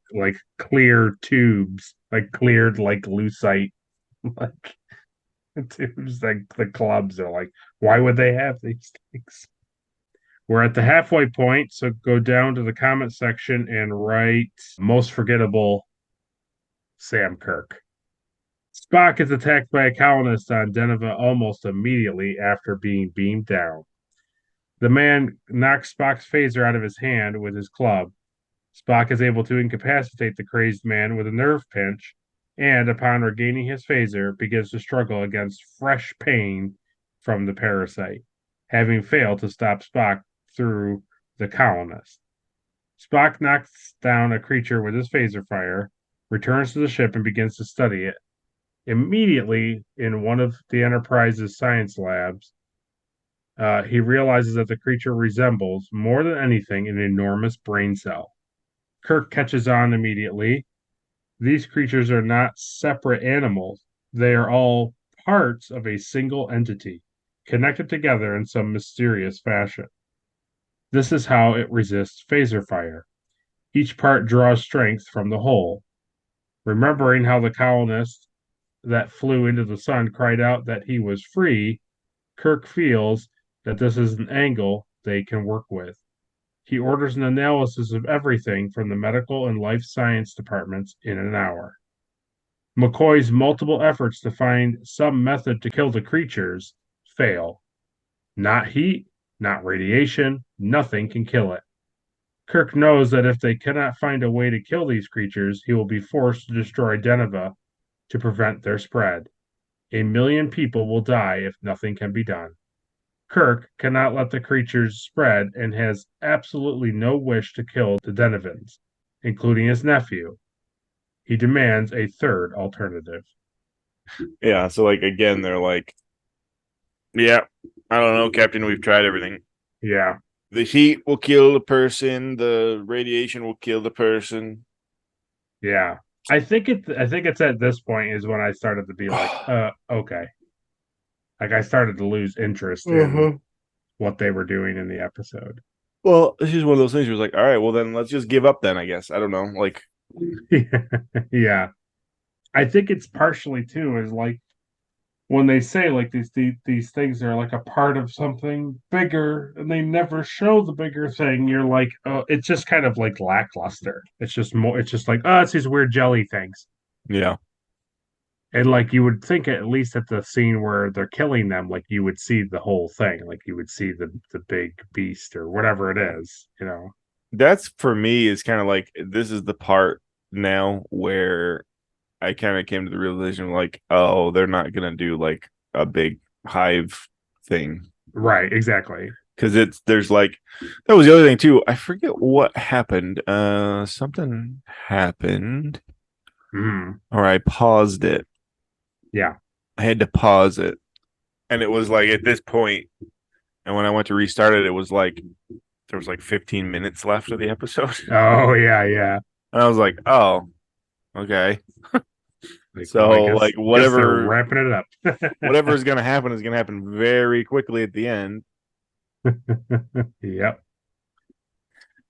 clear tubes, like cleared like lucite, like tubes. Like the clubs are like, why would they have these things? We're at the halfway point, so go down to the comment section and write most forgettable Sam Kirk. Spock is attacked by a colonist on Deneva almost immediately after being beamed down. The man knocks Spock's phaser out of his hand with his club. Spock is able to incapacitate the crazed man with a nerve pinch, and upon regaining his phaser, begins to struggle against fresh pain from the parasite, having failed to stop Spock through the colonist. Spock knocks down a creature with his phaser fire, returns to the ship, and begins to study it. Immediately, in one of the Enterprise's science labs, he realizes that the creature resembles, more than anything, an enormous brain cell. Kirk catches on immediately. These creatures are not separate animals, they are all parts of a single entity, connected together in some mysterious fashion. This is how it resists phaser fire. Each part draws strength from the whole. Remembering how the colonist that flew into the sun cried out that he was free, Kirk feels that this is an angle they can work with. He orders an analysis of everything from the medical and life science departments in an hour. McCoy's multiple efforts to find some method to kill the creatures fail. Not heat, not radiation, nothing can kill it. Kirk knows that if they cannot find a way to kill these creatures, he will be forced to destroy Deneva to prevent their spread. 1,000,000 people will die if nothing can be done. Kirk cannot let the creatures spread and has absolutely no wish to kill the Denevans, including his nephew. He demands a third alternative. Yeah, so like again, they're like, yeah, I don't know, Captain, we've tried everything. Yeah. The heat will kill the person, the radiation will kill the person. Yeah. I think it's at this point is when I started to be like, okay. Like I started to lose interest in what they were doing in the episode. Well, it's just one of those things where it's like, all right, well then let's just give up then, I guess. I don't know. Like Yeah. I think it's partially too is like when they say like these things are like a part of something bigger and they never show the bigger thing, you're like, oh, it's just kind of like lackluster. It's just like, oh, it's these weird jelly things. yeah. And like you would think at least at the scene where they're killing them, like you would see the whole thing, like you would see the big beast or whatever it is, you know. That's for me is kind of like this is the part now where I kind of came to the realization like, oh, they're not gonna do like a big hive thing. Right, exactly. Because there's like that was the other thing too. I forget what happened. Something happened. Or I paused it. Yeah. I had to pause it. And it was like at this point, and when I went to restart it, it was like there was like 15 minutes left of the episode. Oh yeah. And I was like, oh, okay. So like guess whatever they're wrapping it up. whatever is gonna happen is gonna happen very quickly at the end. Yep.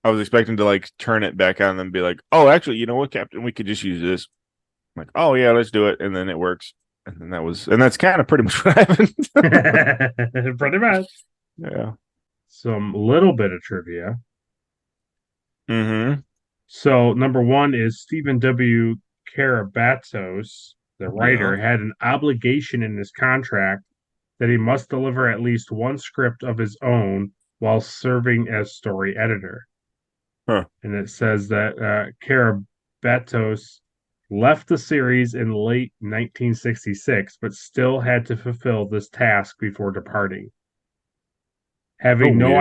I was expecting to like turn it back on and be like, oh, actually, you know what, Captain, we could just use this. I'm like, oh yeah, let's do it, and then it works. And then that's kind of pretty much what happened. Pretty much. Yeah. Some little bit of trivia. Mm-hmm. So number one is Stephen W. Karabatos, the writer, had an obligation in his contract that he must deliver at least one script of his own while serving as story editor. Huh. And it says that Karabatos left the series in late 1966, but still had to fulfill this task before departing. Having no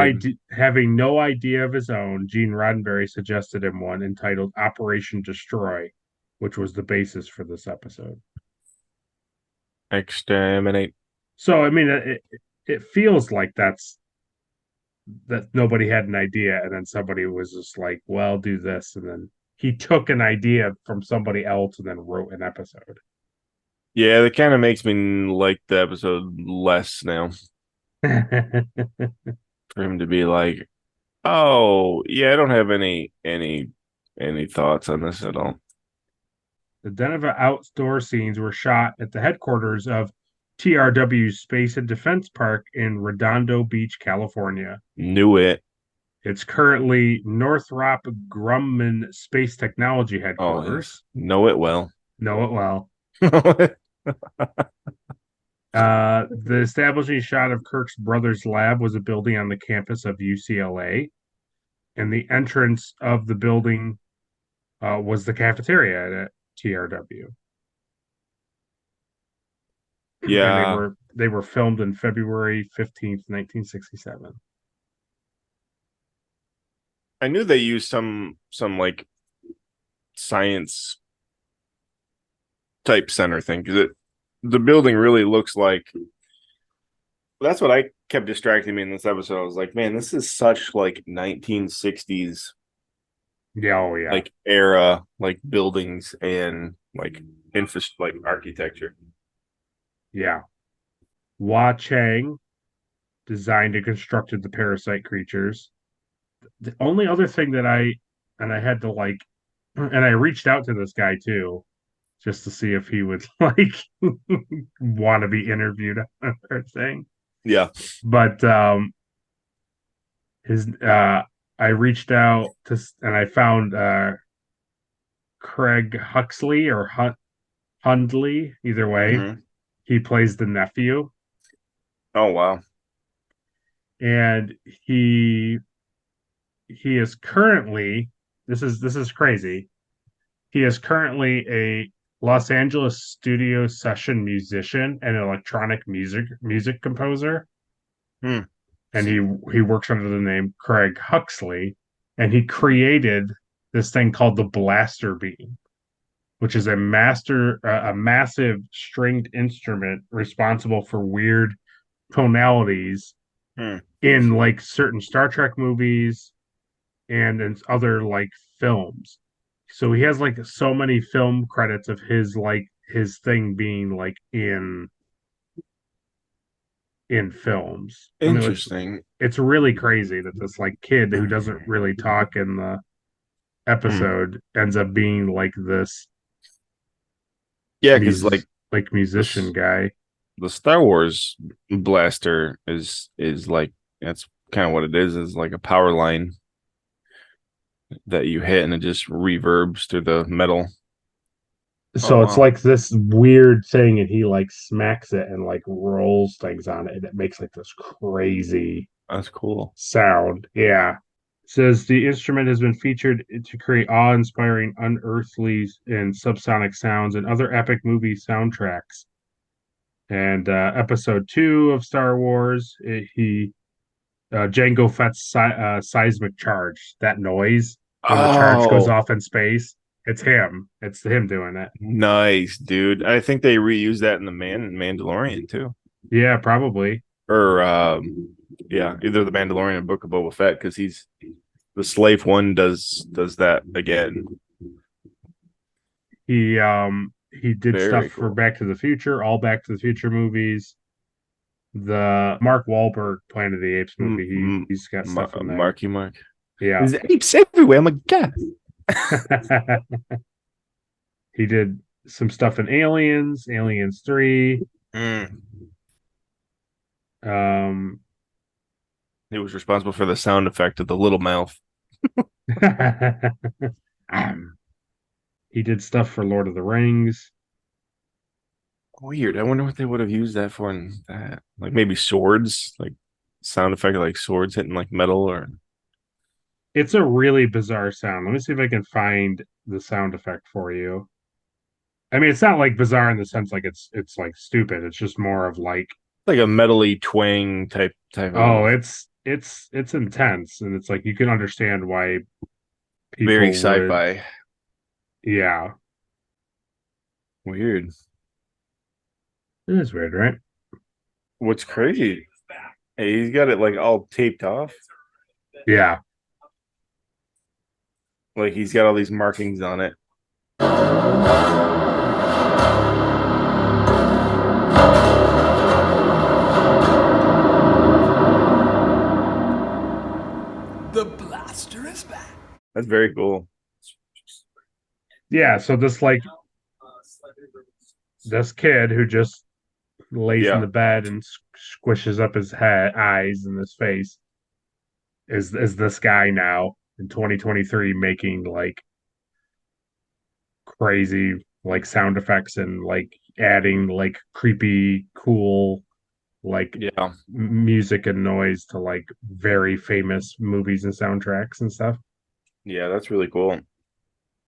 idea of his own, Gene Roddenberry suggested him one entitled Operation Destroy, which was the basis for this episode. Exterminate. So, I mean, it feels like that nobody had an idea, and then somebody was just like, well, do this. And then he took an idea from somebody else and then wrote an episode. Yeah, that kind of makes me like the episode less now. For him to be like, oh yeah, I don't have any thoughts on this at all. The Denver outdoor scenes were shot at the headquarters of TRW's Space and Defense Park in Redondo Beach, California. Knew it. It's currently Northrop Grumman Space Technology Headquarters. Oh, yes. Know it well. The establishing shot of Kirk's brother's lab was a building on the campus of UCLA, and the entrance of the building was the cafeteria at TRW. Yeah, and they were filmed in February 15th, 1967. I knew they used some like science type center thing because the building really looks like. That's what I kept distracting me in this episode. I was like, man, this is such like 1960s. Yeah, oh yeah, like era, like buildings and like like architecture. Yeah. Hua Chang designed and constructed the parasite creatures. The only other thing that I had to like, and I reached out to this guy too, just to see if he would like want to be interviewed on our thing. Yeah. But I reached out to, and I found Craig Huxley or Hundley, either way. Mm-hmm. He plays the nephew. Oh wow. And he is currently, this is crazy. He is currently a Los Angeles studio session musician and electronic music composer. And he works under the name Craig Huxley, and he created this thing called the blaster beam, which is a massive stringed instrument responsible for weird tonalities in like certain Star Trek movies and in other like films. So he has like so many film credits of his thing being like in films. Interesting. I mean, it's really crazy that this like kid who doesn't really talk in the episode ends up being like this. Yeah, because like musician guy. The Star Wars blaster is like that's kind of what it is like a power line that you hit and it just reverbs through the metal. So it's like this weird thing, and he like smacks it and like rolls things on it, and it makes like this crazy. That's cool Sound, yeah. Says the instrument has been featured to create awe-inspiring, unearthly, and subsonic sounds in other epic movie soundtracks. And Episode 2 of Star Wars, Jango Fett's seismic charge. That noise when the charge goes Oh, off in space. It's him. It's him doing it. nice, dude. I think they reused that in the Mandalorian too. Yeah, probably. Or yeah, either the Mandalorian or Book of Boba Fett, because he's the slave one does that again. He did Very stuff cool. for Back to the Future, all Back to the Future movies. The Mark Wahlberg Planet of the Apes movie. He's got stuff in there. Marky Mark. Yeah. There's apes everywhere. I'm like, God. He did some stuff in Aliens 3. He was responsible for the sound effect of the little mouth. He did stuff for Lord of the Rings. Weird. I wonder what they would have used that for in that. Like maybe swords, like sound effect of like swords hitting like metal or It's a really bizarre sound. Let me see if I can find the sound effect for you. I mean, it's not like bizarre in the sense like it's like stupid. It's just more of like a metally twang type oh, of it's intense, and it's like you can understand why people very would- sci-fi. Yeah, Weird. it is weird, right? What's crazy? Hey, he's got it like all taped off. Yeah. Like he's got all these markings on it. The blaster is back. That's very cool. Yeah, so this kid who just lays in the bed and squishes up his eyes and his face is this guy now in 2023 making like crazy like sound effects and like adding like creepy cool like music and noise to like very famous movies and soundtracks and stuff. Yeah, that's really cool.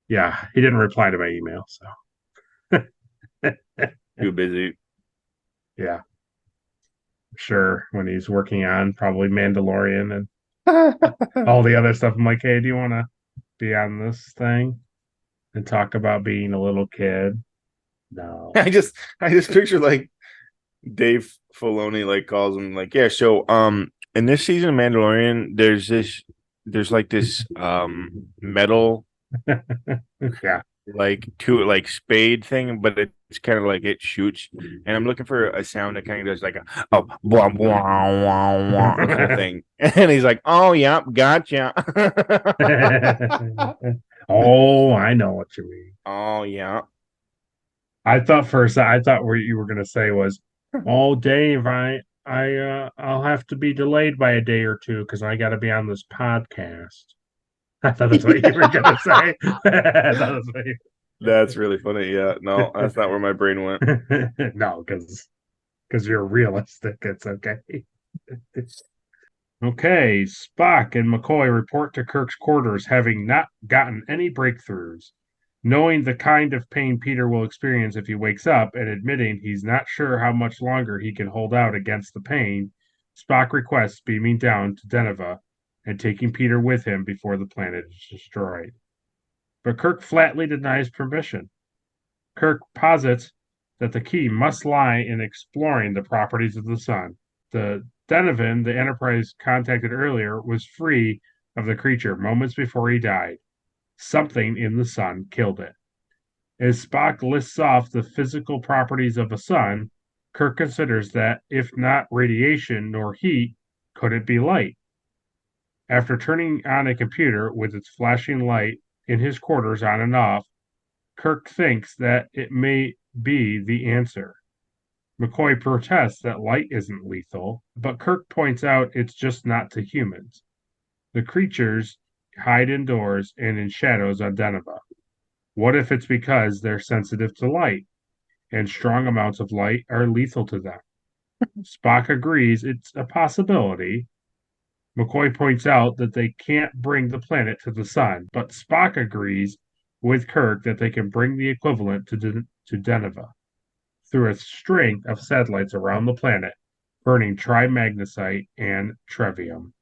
Yeah, he didn't reply to my email, so too busy. Yeah. Sure, when he's working on probably Mandalorian and all the other stuff. I'm like, hey, do you want to be on this thing and talk about being a little kid? No. I just picture like Dave Filoni like calls him like, yeah, so in this season of Mandalorian, there's like this metal yeah like spade thing, but it's kind of like it shoots, and I'm looking for a sound that kind of does like a blah blah blah kind of thing, and he's like, oh yeah, gotcha. Oh, I know what you mean. Oh yeah. I thought what you were gonna say was, oh Dave, I'll have to be delayed by a day or two because I got to be on this podcast. I thought that's what you were gonna say. That's really funny. Yeah, no, that's not where my brain went. No, because you're realistic. It's okay. Okay, Spock and McCoy report to Kirk's quarters, having not gotten any breakthroughs. Knowing the kind of pain Peter will experience if he wakes up and admitting he's not sure how much longer he can hold out against the pain, Spock requests beaming down to Deneva and taking Peter with him before the planet is destroyed. But Kirk flatly denies permission. Kirk posits that the key must lie in exploring the properties of the sun. The Denovan the Enterprise contacted earlier was free of the creature moments before he died. Something in the sun killed it. As Spock lists off the physical properties of a sun, Kirk considers that, if not radiation nor heat, could it be light? After turning on a computer with its flashing light in his quarters on and off, Kirk thinks that it may be the answer. McCoy protests that light isn't lethal, but Kirk points out it's just not to humans. The creatures hide indoors and in shadows on Deneva. What if it's because they're sensitive to light, and strong amounts of light are lethal to them? Spock agrees it's a possibility, McCoy points out that they can't bring the planet to the sun, but Spock agrees with Kirk that they can bring the equivalent to Deneva through a string of satellites around the planet, burning trimagnesite and trevium.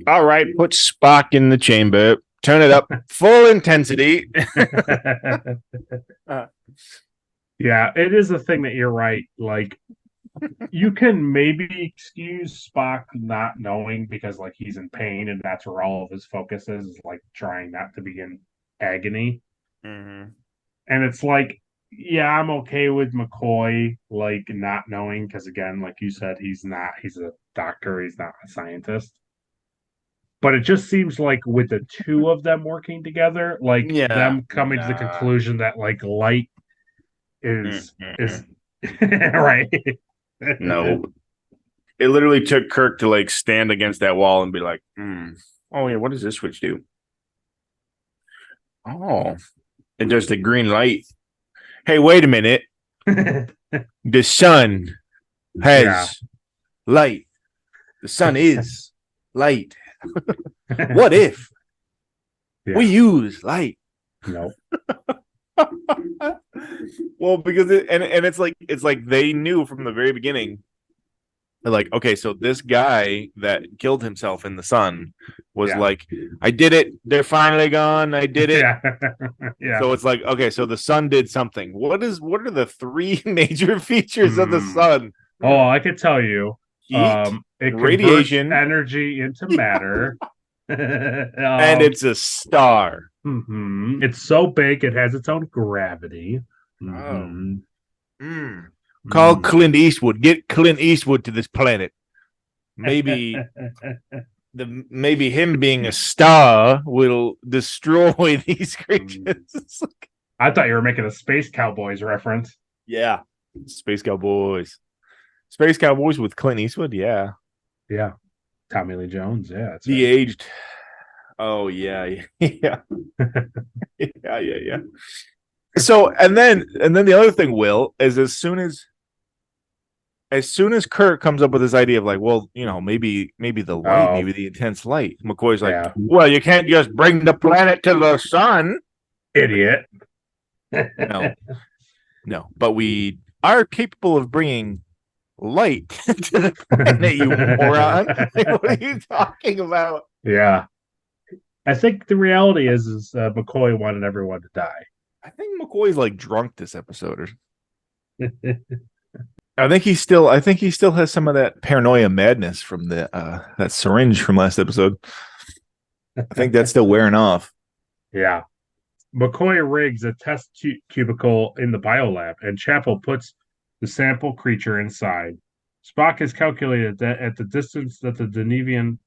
All right, put Spock in the chamber. Turn it up full intensity. Yeah, it is a thing that you're right. Like, you can maybe excuse Spock not knowing because, like, he's in pain and that's where all of his focus is like trying not to be in agony. Mm-hmm. And it's like, yeah, I'm okay with McCoy, like, not knowing because, again, like you said, he's a doctor, he's not a scientist. But it just seems like with the two of them working together, like them coming to the conclusion that like light is right. No. It literally took Kirk to like stand against that wall and be like, oh yeah, what does this switch do? Oh, it does the green light. Hey, wait a minute. The sun has light. The sun is light. What if we use light? No. Well, because it's like they knew from the very beginning. They're like, okay, so this guy that killed himself in the sun was like, I did it. They're finally gone. I did it. Yeah. So it's like, okay, so the sun did something. What are the three major features of the sun? Oh, I could tell you. Heat, it radiation, energy into matter. And it's a star. Mm-hmm. It's so big it has its own gravity. Call Clint Eastwood. Get Clint Eastwood to this planet. Maybe him being a star will destroy these creatures. I thought you were making a Space Cowboys reference. Yeah. Space Cowboys. Space Cowboys with Clint Eastwood, yeah. Yeah. Tommy Lee Jones, yeah. That's De-aged. Oh, yeah. Yeah. Yeah. So, and then the other thing, Will, is as soon as Kirk comes up with this idea of like, well, you know, maybe the light, maybe the intense light, McCoy's like, well, you can't just bring the planet to the sun. Idiot. No, but we are capable of bringing light to the planet, you moron. What are you talking about? Yeah. I think the reality is McCoy wanted everyone to die. I think McCoy's like drunk this episode. I think he still has some of that paranoia madness from the that syringe from last episode. I think that's still wearing off. Yeah. McCoy rigs a test cubicle in the biolab, and Chapel puts the sample creature inside. Spock has calculated that at the distance that the Denevian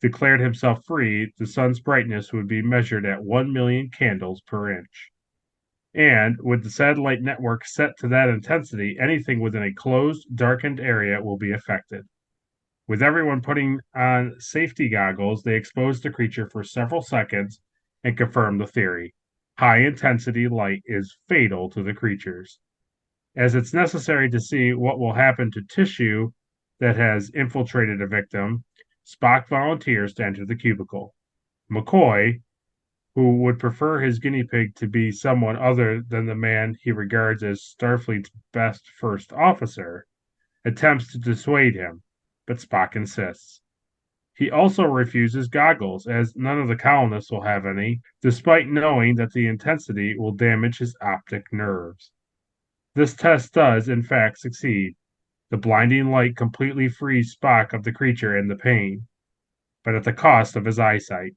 declared himself free, the sun's brightness would be measured at 1 million candles per inch. And with the satellite network set to that intensity, anything within a closed, darkened area will be affected. With everyone putting on safety goggles, they expose the creature for several seconds and confirm the theory. High-intensity light is fatal to the creatures. As it's necessary to see what will happen to tissue that has infiltrated a victim, Spock volunteers to enter the cubicle. McCoy, who would prefer his guinea pig to be someone other than the man he regards as Starfleet's best first officer, attempts to dissuade him, but Spock insists. He also refuses goggles, as none of the colonists will have any, despite knowing that the intensity will damage his optic nerves. This test does, in fact, succeed. The blinding light completely frees Spock of the creature and the pain, but at the cost of his eyesight.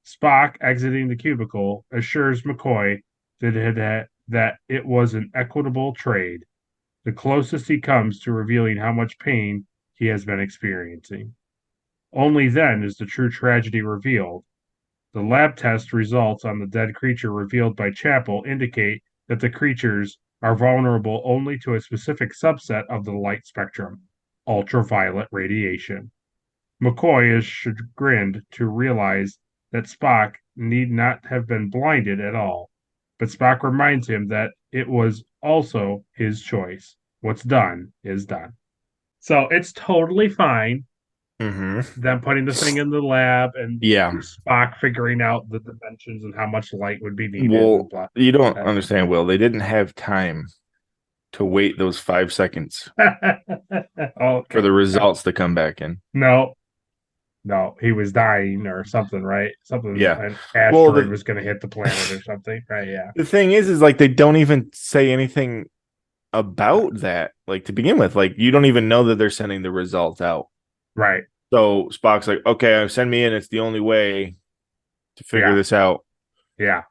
Spock, exiting the cubicle, assures McCoy that it was an equitable trade, the closest he comes to revealing how much pain he has been experiencing. Only then is the true tragedy revealed. The lab test results on the dead creature revealed by Chapel indicate that the creatures are vulnerable only to a specific subset of the light spectrum, ultraviolet radiation. McCoy is chagrined to realize that Spock need not have been blinded at all, but Spock reminds him that it was also his choice. What's done is done. So it's totally fine them putting the thing in the lab, and Yeah. Spock figuring out the dimensions and how much light would be needed. Well, and blah. you don't understand, Will. They didn't have time to wait those 5 seconds for the results to come back in. No, he was dying or something, right? Something. Yeah. An asteroid was going to hit the planet or something, right? Yeah. The thing is like they don't even say anything about that. Like to begin with, like you don't even know that they're sending the results out. Right. So Spock's like, okay, send me in. It's the only way to figure this out. Yeah.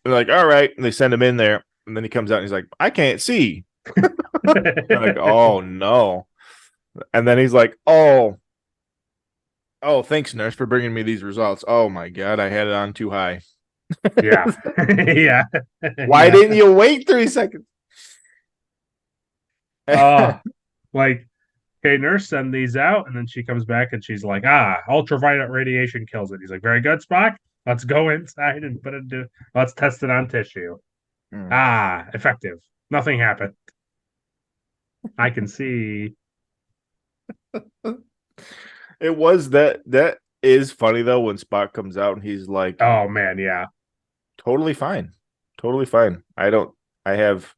They're like, all right. And they send him in there. And then he comes out and he's like, I can't see. Like, oh no. And then he's like, oh, thanks, nurse, for bringing me these results. Oh my God, I had it on too high. Yeah. Yeah. Why didn't you wait 3 seconds? Like, okay, nurse, send these out. And then she comes back and she's like, ultraviolet radiation kills it. He's like, very good, Spock. Let's go inside and let's test it on tissue. Effective. Nothing happened. I can see. It was that is funny though when Spock comes out and he's like, oh man, yeah. Totally fine. I have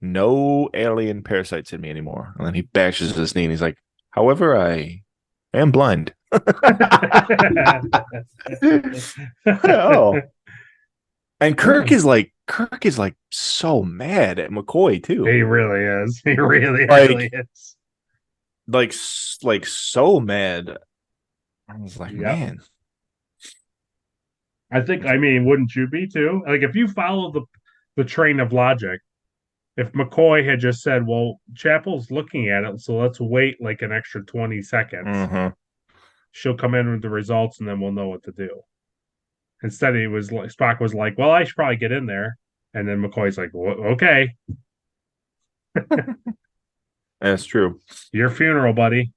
no alien parasites in me anymore. And then he bashes his knee and he's like, however, I am blind. Oh. And Kirk is like so mad at McCoy too. He really is. He really is. Like so mad. I was like, man. I mean, wouldn't you be too? Like if you follow the train of logic, if McCoy had just said, well, Chapel's looking at it, so let's wait like an extra 20 seconds. She'll come in with the results and then we'll know what to do. Instead, he was like, Spock was like, well, I should probably get in there. And then McCoy's like, well, okay. That's true. Your funeral, buddy.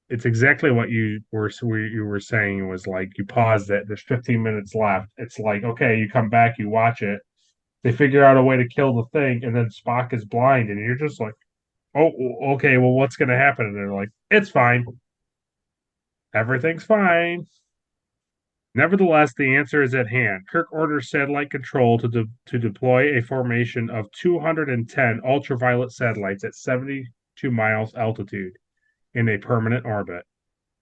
It's exactly what you were saying. It was like you paused it. There's 15 minutes left. It's like, okay, you come back, you watch it. They figure out a way to kill the thing, and then Spock is blind, and you're just like, oh, okay, well, what's going to happen? And they're like, it's fine. Everything's fine. Nevertheless, the answer is at hand. Kirk orders satellite control to deploy a formation of 210 ultraviolet satellites at 72 miles altitude in a permanent orbit.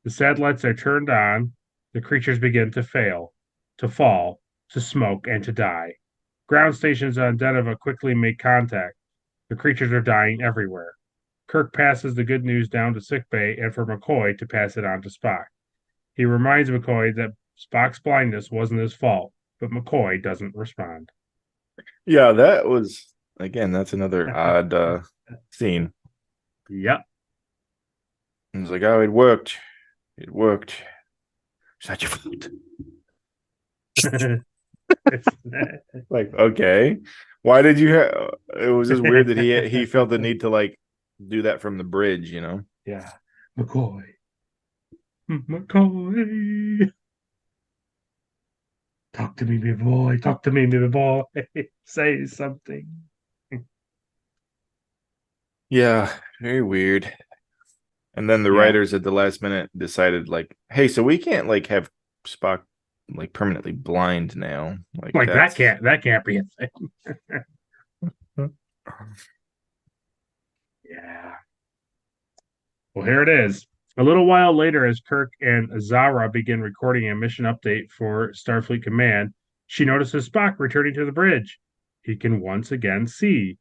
The satellites are turned on. The creatures begin to fail, to fall, to smoke, and to die. Ground stations on Deneva quickly make contact. The creatures are dying everywhere. Kirk passes the good news down to sickbay and for McCoy to pass it on to Spock. He reminds McCoy that Spock's blindness wasn't his fault, but McCoy doesn't respond. Yeah, that was, again, that's another odd scene. Yep. He's like, oh, it worked. It worked. It's not your fault. Like, okay. Why did you have... It was just weird that he felt the need to, like, do that from the bridge, you know? Yeah. McCoy. Talk to me, my boy. Talk to me, my boy. Say something. Yeah, very weird. And then the writers at the last minute decided, like, hey, so we can't like have Spock like permanently blind now. Like that can't be a thing. Yeah. Well, here it is. A little while later, as Kirk and Zara begin recording a mission update for Starfleet Command, she notices Spock returning to the bridge. He can once again see.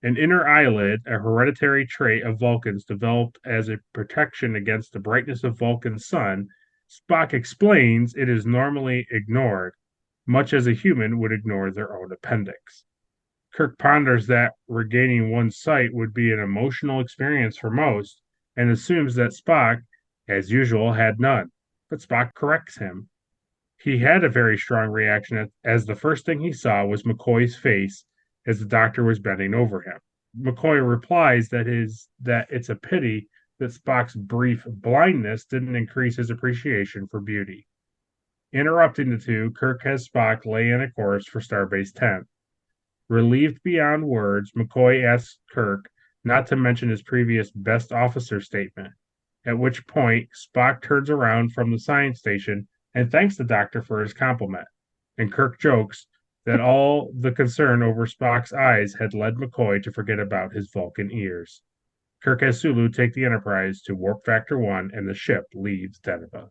An inner eyelid, a hereditary trait of Vulcans developed as a protection against the brightness of Vulcan's sun, Spock explains it is normally ignored, much as a human would ignore their own appendix. Kirk ponders that regaining one's sight would be an emotional experience for most, and assumes that Spock, as usual, had none. But Spock corrects him. He had a very strong reaction as the first thing he saw was McCoy's face as the doctor was bending over him. McCoy replies that it's a pity that Spock's brief blindness didn't increase his appreciation for beauty. Interrupting the two, Kirk has Spock lay in a course for Starbase 10. Relieved beyond words, McCoy asks Kirk not to mention his previous best officer statement. at which point Spock turns around from the science station and thanks the doctor for his compliment. And Kirk jokes that all the concern over Spock's eyes had led McCoy to forget about his Vulcan ears. Kirk has Sulu take the Enterprise to Warp Factor 1, and the ship leaves Deneva.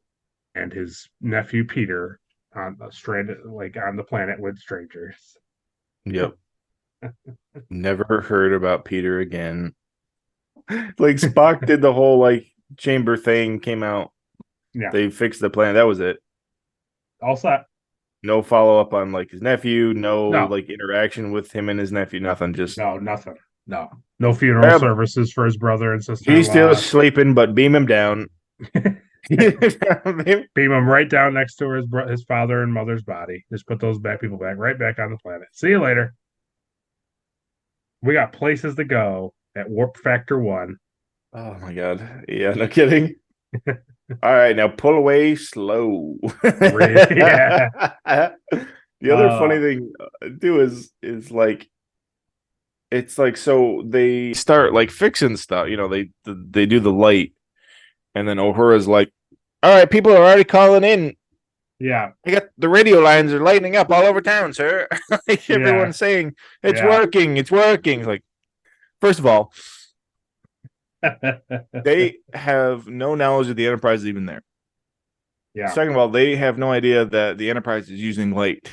And his nephew Peter on stranded, like on the planet with strangers. Yep. Never heard about Peter again. Like Spock did the whole like chamber thing, came out. Yeah. They fixed the planet. That was it. All set. No follow up on like his nephew, no like interaction with him and his nephew, nothing. Just nothing. No funeral services for his brother and sister. He's still sleeping, but beam him down. Beam him right down next to his father and mother's body. Just put those people right back on the planet. See you later. We got places to go at Warp Factor 1. Oh my god. Yeah, no kidding. All right, now pull away slow. Yeah. The other funny thing too is like it's like so they start like fixing stuff, you know, they do the light, and then Uhura's like, all right, people are already calling in. Yeah. I got the radio lines are lighting up all over town, sir. Like everyone's saying it's working, it's working. Like, first of all, they have no knowledge that the Enterprise is even there. Yeah. Second of all, they have no idea that the Enterprise is using light.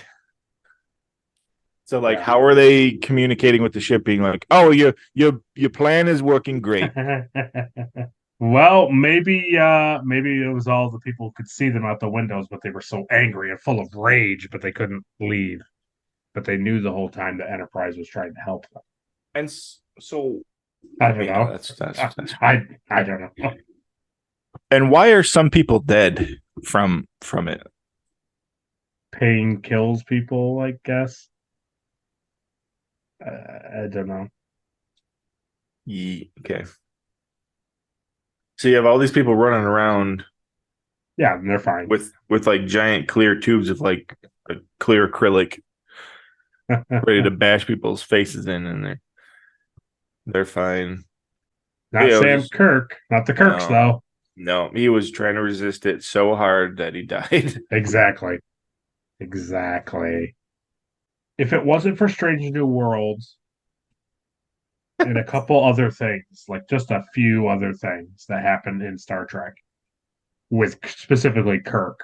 So, like, how are they communicating with the ship? Being like, "Oh, your plan is working great." Well, maybe it was all the people could see them out the windows, but they were so angry and full of rage, but they couldn't leave. But they knew the whole time the Enterprise was trying to help them. And so, I don't know. That's I don't know. And why are some people dead from it? Pain kills people, I guess. I don't know. Okay. So you have all these people running around. Yeah, and they're fine. With like giant clear tubes of like a clear acrylic ready to bash people's faces in, and they're fine. Not Sam Kirk. Not the Kirks, though. No, he was trying to resist it so hard that he died. Exactly. If it wasn't for Strange New Worlds and a couple other things, like just a few other things that happened in Star Trek with specifically Kirk,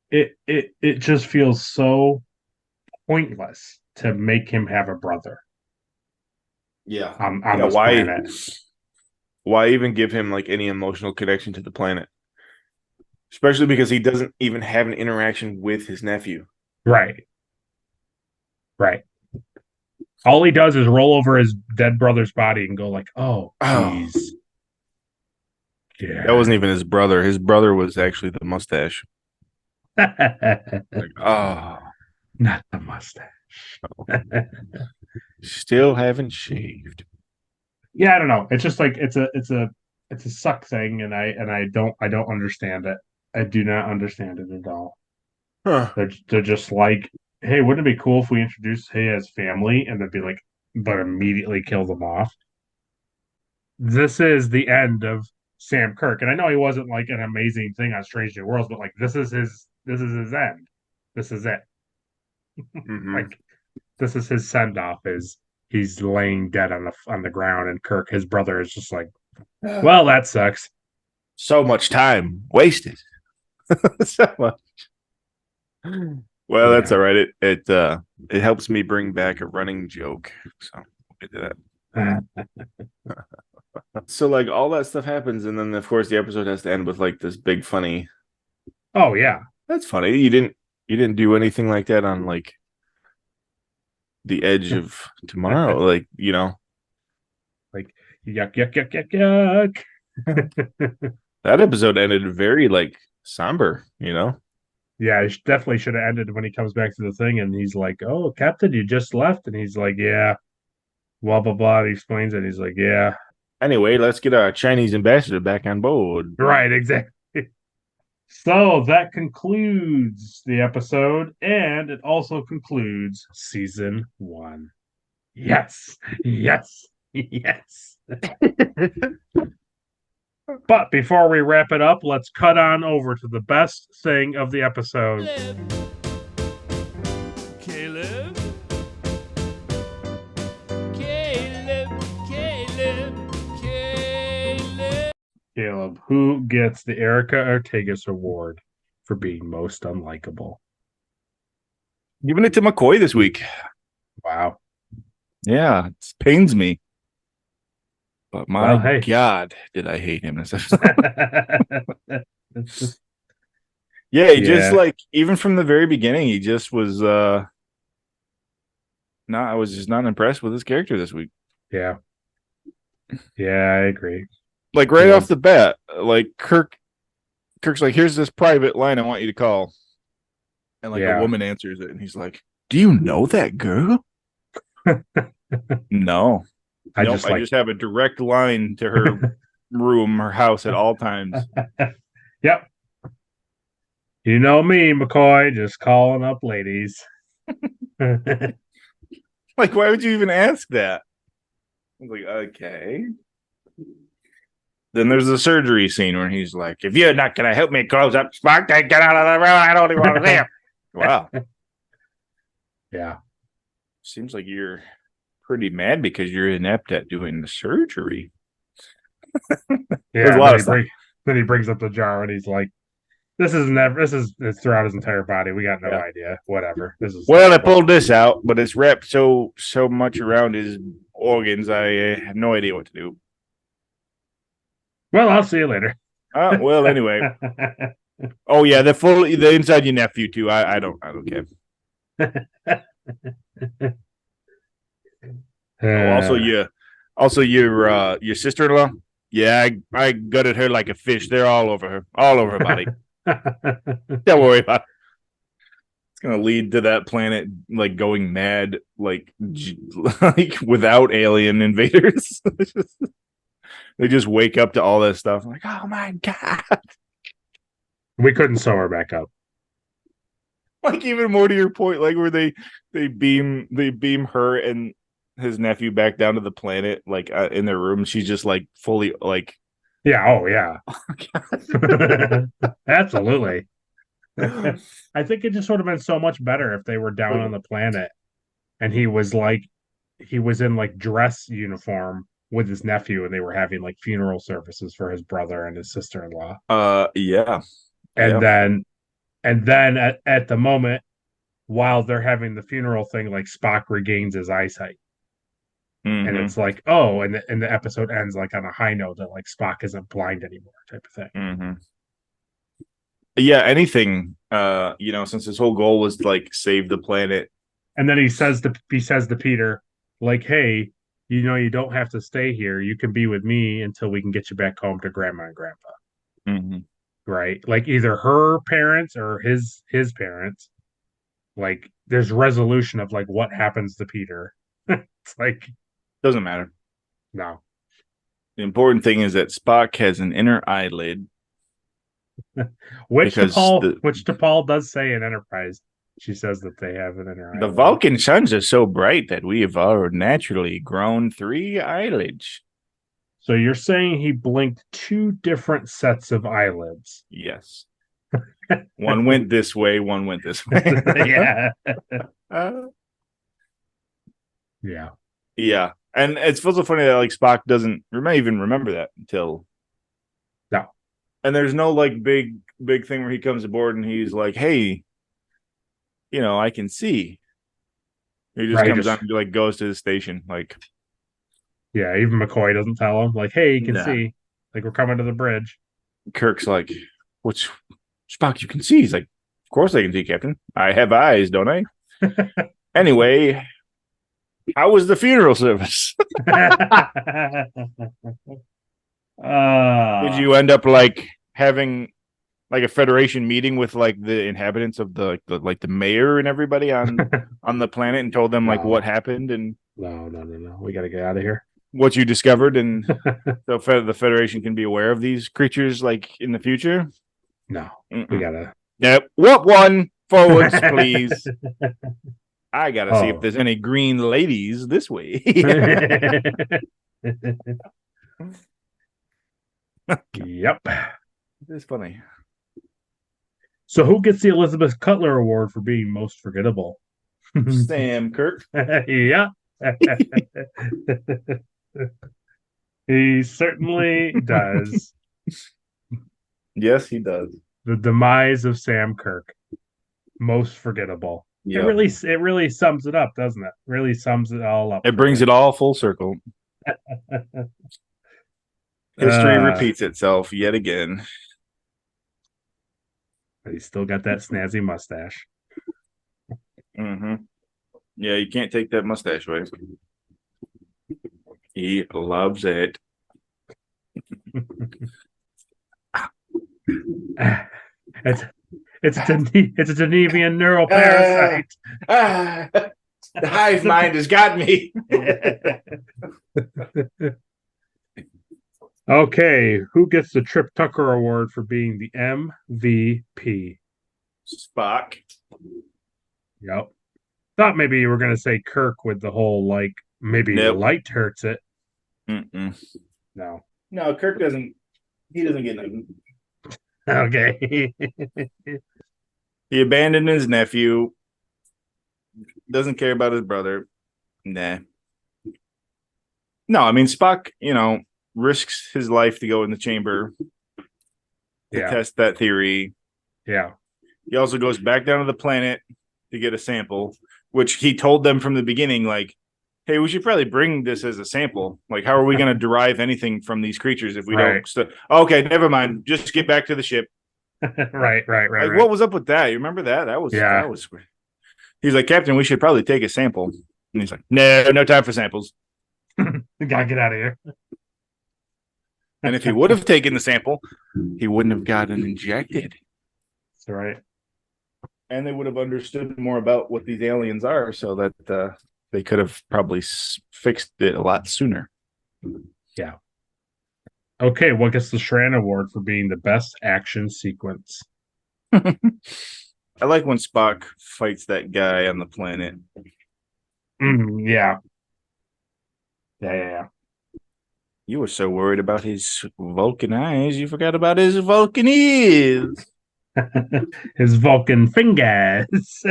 it just feels so pointless to make him have a brother. Yeah. On this planet. Why even give him like any emotional connection to the planet? Especially because he doesn't even have an interaction with his nephew. Right. All he does is roll over his dead brother's body and go like, "Oh, jeez." Yeah. That wasn't even his brother. His brother was actually the mustache. Like, not the mustache. Still haven't shaved. Yeah, I don't know. It's just like it's a suck thing, and I don't understand it. I do not understand it at all. Huh. They're just like, hey, wouldn't it be cool if we introduced his family, and they'd be like, but immediately kill them off. This is the end of Sam Kirk, and I know he wasn't like an amazing thing on Strange New Worlds, but like this is his end. This is it. Mm-hmm. Like this is his send off. Is he's laying dead on the ground, and Kirk, his brother, is just like, well, that sucks. So much time wasted. So much. Well, that's all right. It helps me bring back a running joke. So we did that. So like all that stuff happens, and then of course the episode has to end with like this big funny. Oh yeah, that's funny. You didn't do anything like that on like the Edge of Tomorrow, like like yuck. That episode ended very like somber, Yeah, it definitely should have ended when he comes back to the thing and he's like, "Oh, Captain, you just left," and he's like, "Yeah." Blah blah blah. And he explains it. He's like, "Yeah." Anyway, let's get our Chinese ambassador back on board. Right, exactly. So that concludes the episode, and it also concludes season 1. Yes. Yes. But before we wrap it up, let's cut on over to the best thing of the episode. Caleb. Caleb, who gets the Erica Ortegas Award for being most unlikable? Giving it to McCoy this week. Wow. Yeah, it pains me. But my Well, hey. God, did I hate him. Yeah, he just like, even from the very beginning, he just was I was just not impressed with his character this week. Yeah. Yeah, I agree. Like right off the bat, like Kirk's like, here's this private line I want you to call. And like a woman answers it, and he's like, do you know that girl? No. I just have a direct line to her room, her house at all times. Yep. You know me, McCoy, just calling up ladies. Like, why would you even ask that? I was like, okay. Then there's the surgery scene where he's like, if you're not going to help me close up Spock, then get out of the room. I don't even want to live. Wow. Yeah. Seems like you're pretty mad because you're inept at doing the surgery. Yeah. Then he brings up the jar and he's like, this is throughout his entire body. We got no idea. Whatever. This is I pulled this out, but it's wrapped so much around his organs. I have no idea what to do. Well, I'll see you later. Well, anyway. Oh yeah, the inside your nephew too. I don't care. Also your sister-in-law. Yeah, I gutted her like a fish. They're all over her body. Don't worry about it. It's gonna lead to that planet like going mad, like without alien invaders. They just wake up to all that stuff. I'm like, oh my God. We couldn't sew her back up. Like, even more to your point, like where they beam her and his nephew back down to the planet, like in their room. She's just like fully like, yeah. Oh yeah. Absolutely. I think it just would have been so much better if they were down on the planet and he was in like dress uniform with his nephew, and they were having like funeral services for his brother and his sister-in-law. Yeah. And then at the moment, while they're having the funeral thing, like Spock regains his eyesight. Mm-hmm. And it's like, oh, and the episode ends like on a high note that like Spock isn't blind anymore, type of thing. Mm-hmm. Yeah, anything, since his whole goal was to like save the planet. And then he says to Peter, like, hey, you don't have to stay here. You can be with me until we can get you back home to Grandma and Grandpa. Mm-hmm. Right? Like either her parents or his parents. Like there's resolution of like what happens to Peter. It's like doesn't matter. No. The important thing is that Spock has an inner eyelid. which T'Pol does say in Enterprise. She says that they have an inner eyelid. The Vulcan suns are so bright that we have all naturally grown 3 eyelids. So you're saying he blinked 2 different sets of eyelids? Yes. One went this way, one went this way. Yeah. Yeah. Yeah. And it's also funny that like Spock doesn't even remember that until no. And there's no like big thing where he comes aboard and he's like, hey, I can see. He just comes on and like goes to the station. Like, yeah, even McCoy doesn't tell him, like, hey, you can see. Like, we're coming to the bridge. Kirk's like, what's Spock, you can see? He's like, of course I can see, Captain. I have eyes, don't I? Anyway, how was the funeral service? Did you end up like having like a Federation meeting with like the inhabitants of the mayor and everybody on the planet and told them like what happened? And no, we got to get out of here. What you discovered, and so the Federation can be aware of these creatures like in the future. No, we gotta. Yep. What one forwards, please? I gotta see if there's any green ladies this way. Yep. It's funny. So who gets the Elizabeth Cutler Award for being most forgettable? Sam Kirk. Yeah. He certainly does. Yes, he does. The demise of Sam Kirk. Most forgettable. Yep. It really sums it up, doesn't it? Really sums it all up. It brings it all full circle. History repeats itself yet again. But he's still got that snazzy mustache. Mm-hmm. Yeah, you can't take that mustache away. He loves it. It's a Denevian neural parasite. The hive mind has got me. Okay, who gets the Trip Tucker Award for being the MVP? Spock. Yep. Thought maybe you were going to say Kirk with the whole, like, maybe light hurts it. Mm-mm. No, Kirk doesn't. He doesn't get nothing. Okay. He abandoned his nephew. Doesn't care about his brother. Nah. No, I mean, Spock, risks his life to go in the chamber to test that theory. Yeah. He also goes back down to the planet to get a sample, which he told them from the beginning, like, hey, we should probably bring this as a sample. Like, how are we going to derive anything from these creatures if we don't? Okay, never mind. Just get back to the ship. Right. Like, what was up with that? You remember that? That was He's like, Captain, we should probably take a sample. And he's like, no time for samples. Gotta get out of here. And if he would have taken the sample, he wouldn't have gotten injected. That's right. And they would have understood more about what these aliens are, so that they could have probably fixed it a lot sooner. Yeah. Okay, what gets the Shran Award for being the best action sequence? I like when Spock fights that guy on the planet. Yeah. You were so worried about his Vulcan eyes, you forgot about his Vulcan ears. His Vulcan fingers.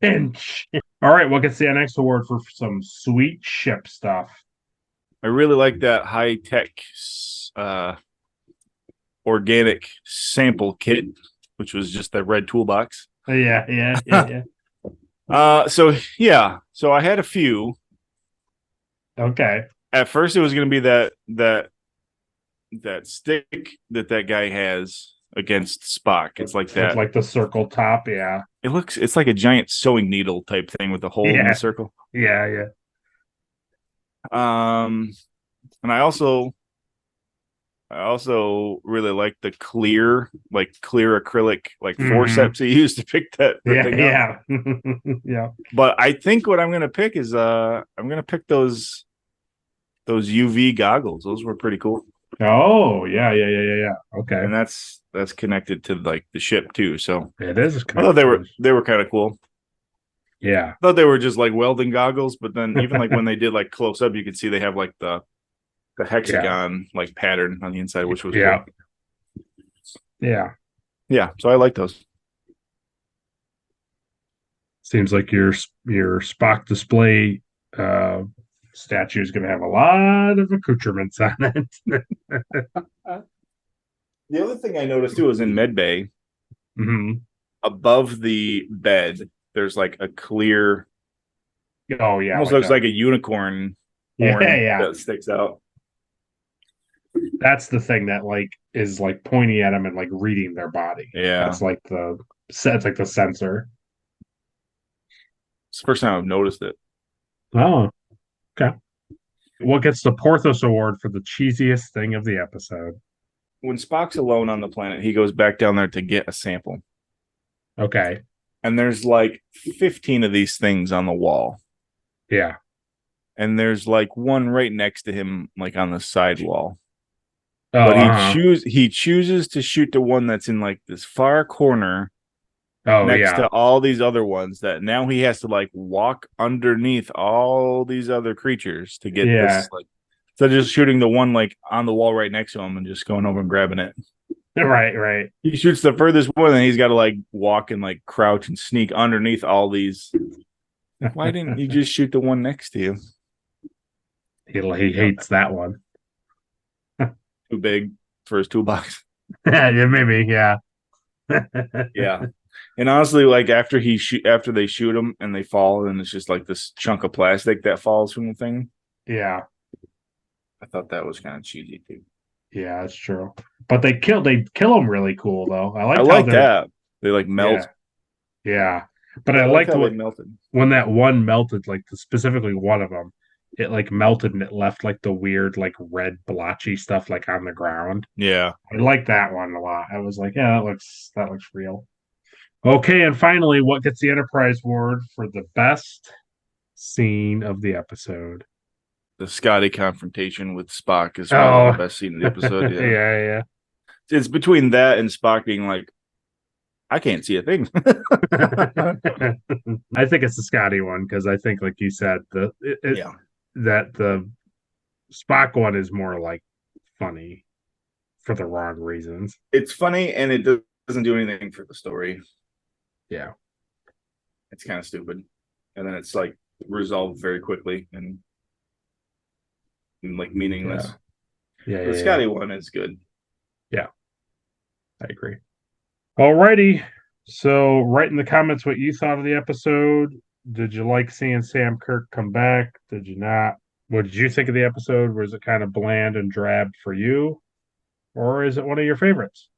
Pinch. All right, what gets the next award for some sweet ship stuff? I really like that high-tech organic sample kit, which was just that red toolbox. Yeah. So I had a few. Okay. At first, it was going to be that stick that guy has against Spock. It's like that, it's like the circle top. Yeah. It's like a giant sewing needle type thing with a hole in the circle. Yeah. And I also really like the clear acrylic forceps he used to pick that thing up. Yeah. But I think what I'm gonna pick is I'm gonna pick those UV goggles. Those were pretty cool. Oh yeah. Okay. And that's connected to like the ship too. So it is. I thought they were kind of cool. Yeah. I thought they were just like welding goggles, but then even like when they did like close up, you could see they have like the hexagon like pattern on the inside, which was cool. Yeah. So I like those. Seems like your Spock display statue is going to have a lot of accoutrements on it. The other thing I noticed too is in medbay, above the bed, there's like a clear. Oh yeah, almost looks like a unicorn horn that sticks out. That's the thing that like is like pointing at them and like reading their body. Yeah, that's like it's like the sensor. It's the first time I've noticed it. Oh, okay. What gets the Porthos Award for the cheesiest thing of the episode? When Spock's alone on the planet, he goes back down there to get a sample. Okay. And there's like 15 of these things on the wall. Yeah. And there's like one right next to him, like on the side wall. Oh, but he chooses to shoot the one that's in like this far corner Oh next yeah, to all these other ones that now he has to like walk underneath all these other creatures to get yeah, this like instead of just shooting the one like on the wall right next to him and just going over and grabbing it. right. He shoots the furthest one and he's got to like walk and like crouch and sneak underneath all these. Why didn't you just shoot the one next to you? He hates that one. Too big for his toolbox. Yeah, maybe, yeah. Yeah. And honestly, like after they shoot him and they fall, and it's just like this chunk of plastic that falls from the thing. Yeah. I thought that was kind of cheesy too. Yeah, that's true. But they kill him really cool though. I like that. They like melt. Yeah. But I I like liked how they melted. when that one melted, like specifically one of them, it like melted and it left like the weird like red blotchy stuff like on the ground. Yeah. I like that one a lot. I was like, yeah, that looks real. Okay, and finally, what gets the Enterprise Award for the best scene of the episode? The Scotty confrontation with Spock is probably the best scene of the episode. Yeah. Yeah. It's between that and Spock being like, I can't see a thing. I think it's the Scotty one because I think, like you said, that the Spock one is more like funny for the wrong reasons. It's funny and it doesn't do anything for the story. Yeah. It's kind of stupid. And then it's like resolved very quickly and like meaningless. Yeah. The Scotty one is good. Yeah. I agree. Alrighty. So write in the comments what you thought of the episode. Did you like seeing Sam Kirk come back? Did you not? What did you think of the episode? Was it kind of bland and drab for you? Or is it one of your favorites?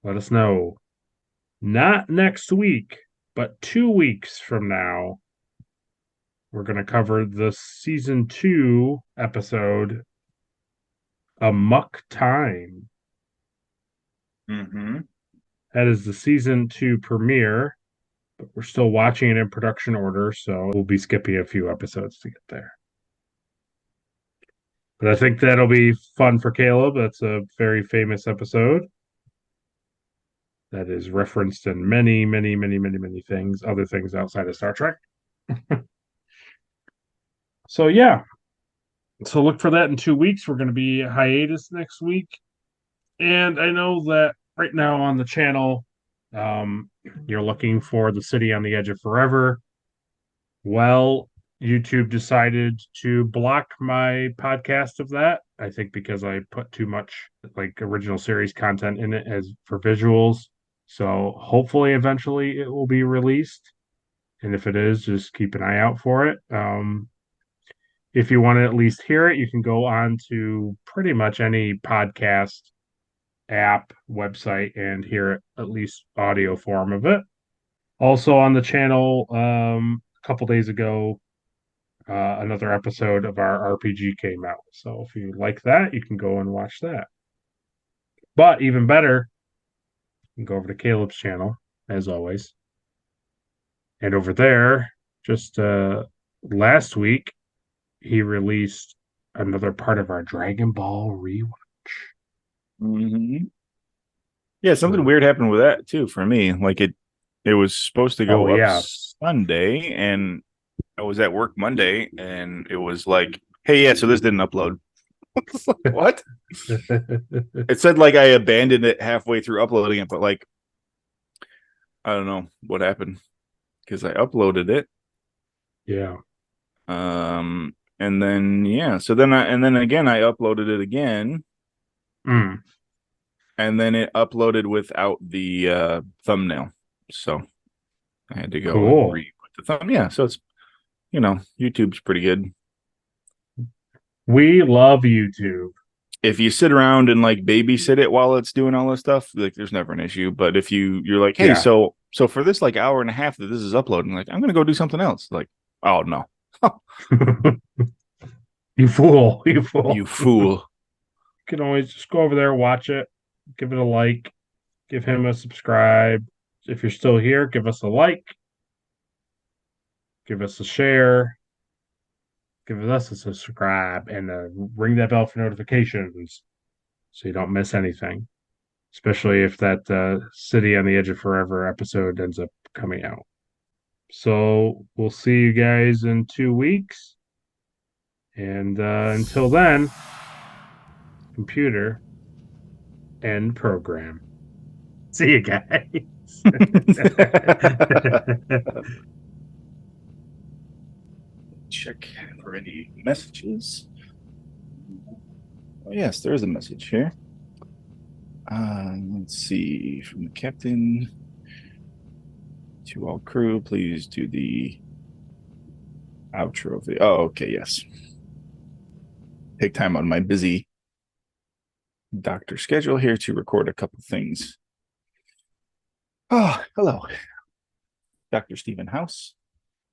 Let us know. Not next week, but 2 weeks from now, we're going to cover the season 2 episode, Amok Time. Mm-hmm. That is the season 2 premiere, but we're still watching it in production order, so we'll be skipping a few episodes to get there. But I think that'll be fun for Caleb. That's a very famous episode that is referenced in many things, other things outside of Star Trek. So yeah. So look for that in 2 weeks. We're going to be hiatus next week. And I know that right now on the channel, you're looking for The City on the Edge of Forever. Well, YouTube decided to block my podcast of that. I think because I put too much like original series content in it as for visuals. So hopefully eventually it will be released. And if it is, just keep an eye out for it. If you want to at least hear it, you can go on to pretty much any podcast app, website, and hear it, at least audio form of it. Also on the channel, a couple days ago, another episode of our RPG came out. So if you like that, you can go and watch that. But even better, you can go over to Caleb's channel, as always. And over there, just last week, he released another part of our Dragon Ball rewatch. Mm-hmm. Yeah, something weird happened with that too for me. Like it was supposed to go up Sunday, and I was at work Monday, and it was like, "Hey, yeah, so this didn't upload." What? It said like I abandoned it halfway through uploading it, but like I don't know what happened because I uploaded it. Yeah. And then so then I uploaded it again. And then it uploaded without the thumbnail. So I had to go and re-put the thumb. Yeah, so it's YouTube's pretty good. We love YouTube. If you sit around and like babysit it while it's doing all this stuff, like there's never an issue. But if you're like, hey, so for this like hour and a half that this is uploading, like I'm gonna go do something else. Like, oh no. You fool. You fool. You can always just go over there, watch it, give it a like, give him a subscribe. If you're still here, give us a like, give us a share, give us a subscribe, and ring that bell for notifications so you don't miss anything. especially if that City on the Edge of Forever episode ends up coming out. So we'll see you guys in 2 weeks. And until then, computer, end program. See you guys. Check for any messages. Oh, yes, there is a message here. Let's see. From the captain to all crew, please do the outro video. Oh, okay, yes. Take time on my busy doctor schedule here to record a couple things. Oh, hello. Dr. Stephen House,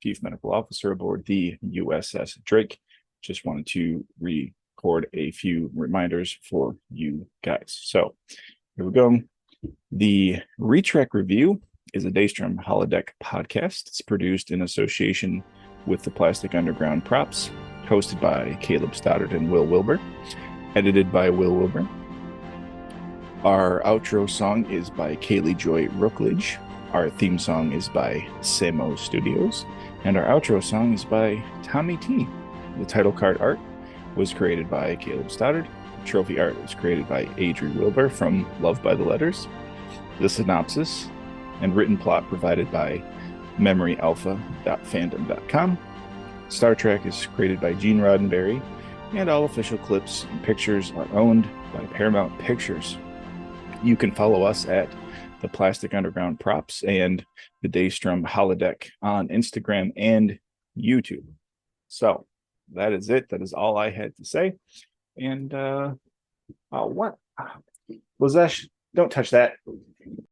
Chief Medical Officer aboard the USS Drake. Just wanted to record a few reminders for you guys. So here we go. The Retrek Review is a Daystrom Holodeck podcast. It's produced in association with the Plastic Underground Props, hosted by Caleb Stoddard and Will Wilbur, edited by Will Wilbur. Our outro song is by Kaylee Joy Rookledge. Our theme song is by Samo Studios. And our outro song is by Tommy T. The title card art was created by Caleb Stoddard. The trophy art was created by Adri Wilbur from Love by the Letters. The synopsis and written plot provided by memoryalpha.fandom.com. Star Trek is created by Gene Roddenberry, and all official clips and pictures are owned by Paramount Pictures. You can follow us at the Plastic Underground Props and the Daystrom Holodeck on Instagram and YouTube. So that is it. That is all I had to say. And what? Lazesh, don't touch that.